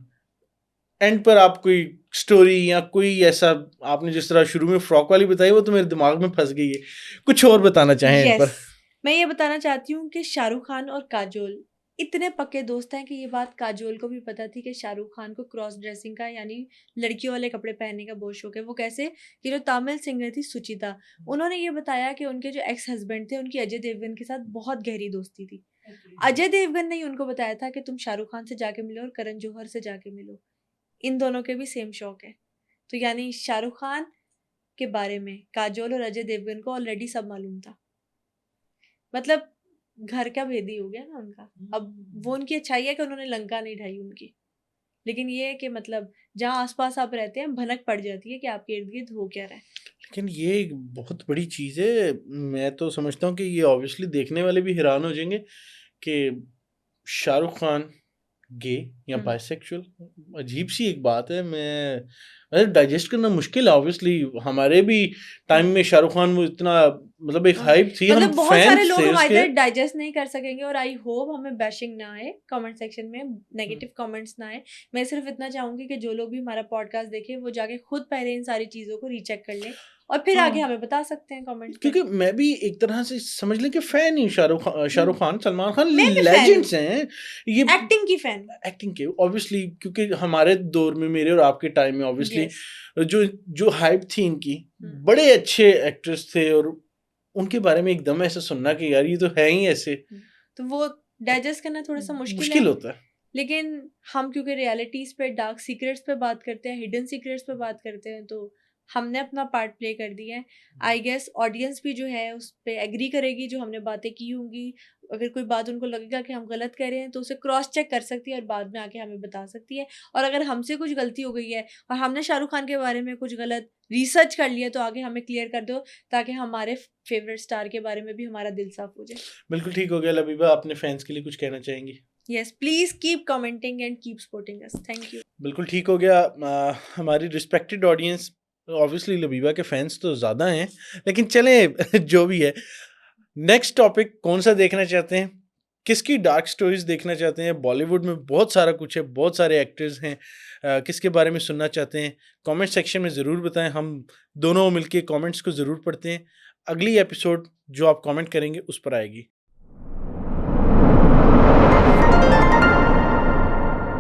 एंड पर आप कोई स्टोरी या कोई ऐसा, आपने जिस तरह शुरू में फ्रॉक वाली बताई वो तो मेरे दिमाग में फंस गई है, कुछ और बताना चाहें एंड यस, पर? मैं ये बताना चाहती हूँ कि शाहरुख खान और काजोल इतने पक्के दोस्त हैं कि ये बात काजोल को भी पता थी कि शाहरुख खान को क्रॉस ड्रेसिंग का यानी लड़कियों वाले कपड़े पहनने का बहुत शौक है। वो कैसे कि जो तमिल सिंगर थी सुचिता, उन्होंने ये बताया कि उनके जो एक्स हस्बैंड थे उनकी अजय देवगन के साथ बहुत गहरी दोस्ती थी। अजय देवगन ने ही उनको बताया था कि तुम शाहरुख खान से जाके मिलो और करण जौहर से जाके मिलो, इन दोनों के भी सेम शौक है। तो यानी शाहरुख खान के बारे में काजोल और अजय देवगन को ऑलरेडी सब मालूम था। मतलब घर का भेदी हो गया ना उनका। अब वो उनकी अच्छाई है कि उन्होंने लंका नहीं ढाई उनकी, लेकिन ये है कि मतलब जहाँ आसपास आप रहते हैं भनक पड़ जाती है कि आपके इर्द गिर्द हो क्या रहा है। लेकिन ये एक बहुत बड़ी चीज़ है। मैं तो समझता हूँ कि ये ऑब्वियसली देखने वाले भी हैरान हो जाएंगे कि शाहरुख खान गे या हम्म। बाइसेक्सुअल, अजीब सी एक बात है। मैं डाइजेस्ट करना मुश्किल है। ऑब्वियसली हमारे भी टाइम हम्म। में शाहरुख खान वो इतना मतलब एक हाँ, हाइप थी, हम मतलब बहुत सारे फैंस लोग थे हमारी उसके। तरह डाइजेस्ट नहीं कर सकेंगे और आई होप हमें बैशिंग ना आए कमेंट सेक्शन में, नेगेटिव कमेंट्स ना आए। मैं सिर्फ इतना चाहूंगी कि जो लोग भी हमारा पॉडकास्ट देखें वो जाके खुद पहले इन सारी चीज़ों को रीचेक कर लें और फिर आगे हाँ, हमें बता सकते हैं कमेंट्स में। क्योंकि मैं भी एक तरह से समझ लें कि फैन ही शाहरुख हम्म। खान, सलमान खान मैं भी फैन हूँ, लेजेंड्स हैं ये एक्टिंग की फैन। एक्टिंग के। ऑब्वियसली क्योंकि हमारे दौर में, मेरे और आपके टाइम में ऑब्वियसली यस। जो जो हाइप थी इनकी, बड़े अच्छे एक्टर्स थे और उनके बारे में एकदम ऐसा सुनना कि यार ये तो है ही ऐसे, तो वो डाइजेस्ट करना थोड़ा सा मुश्किल है। मुश्किल होता है। लेकिन हम क्योंकि रियलिटीज पे, डार्क सीक्रेट्स पे बात करते हैं, हिडन सीक्रेट्स पे बात करते हैं, तो हमने अपना पार्ट प्ले कर दिया है। आई गेस ऑडियंस भी जो है उस पे एग्री करेगी जो हमने बातें की होंगी। अगर कोई बात उनको लगेगा कि हम गलत कर रहे हैं तो उसे क्रॉस चेक कर सकती है और बाद में आके हमें बता सकती है। और अगर हमसे कुछ गलती हो गई है और हमने शाहरुख खान के बारे में कुछ गलत रिसर्च कर लिया तो आगे हमें क्लियर कर दो, ताकि हमारे फेवरेट स्टार के बारे में भी हमारा दिल साफ हो जाए। बिल्कुल ठीक हो गया लबीबा, अपने फैंस के लिए कुछ कहना चाहेंगी? Yes, please keep commenting and keep supporting us. Thank you. बिल्कुल ठीक हो गया। हमारी रिस्पेक्टेड ऑडियंस, ऑब्वियसली लबीबा के फैंस तो ज़्यादा हैं, लेकिन चलें जो भी है। नेक्स्ट टॉपिक कौन सा देखना चाहते हैं? किसकी डार्क स्टोरीज देखना चाहते हैं? बॉलीवुड में बहुत सारा कुछ है, बहुत सारे एक्टर्स हैं। किसके बारे में सुनना चाहते हैं? कमेंट सेक्शन में ज़रूर बताएं, हम दोनों मिलके कमेंट्स को ज़रूर पढ़ते हैं। अगली एपिसोड जो आप कमेंट करेंगे उस पर आएगी।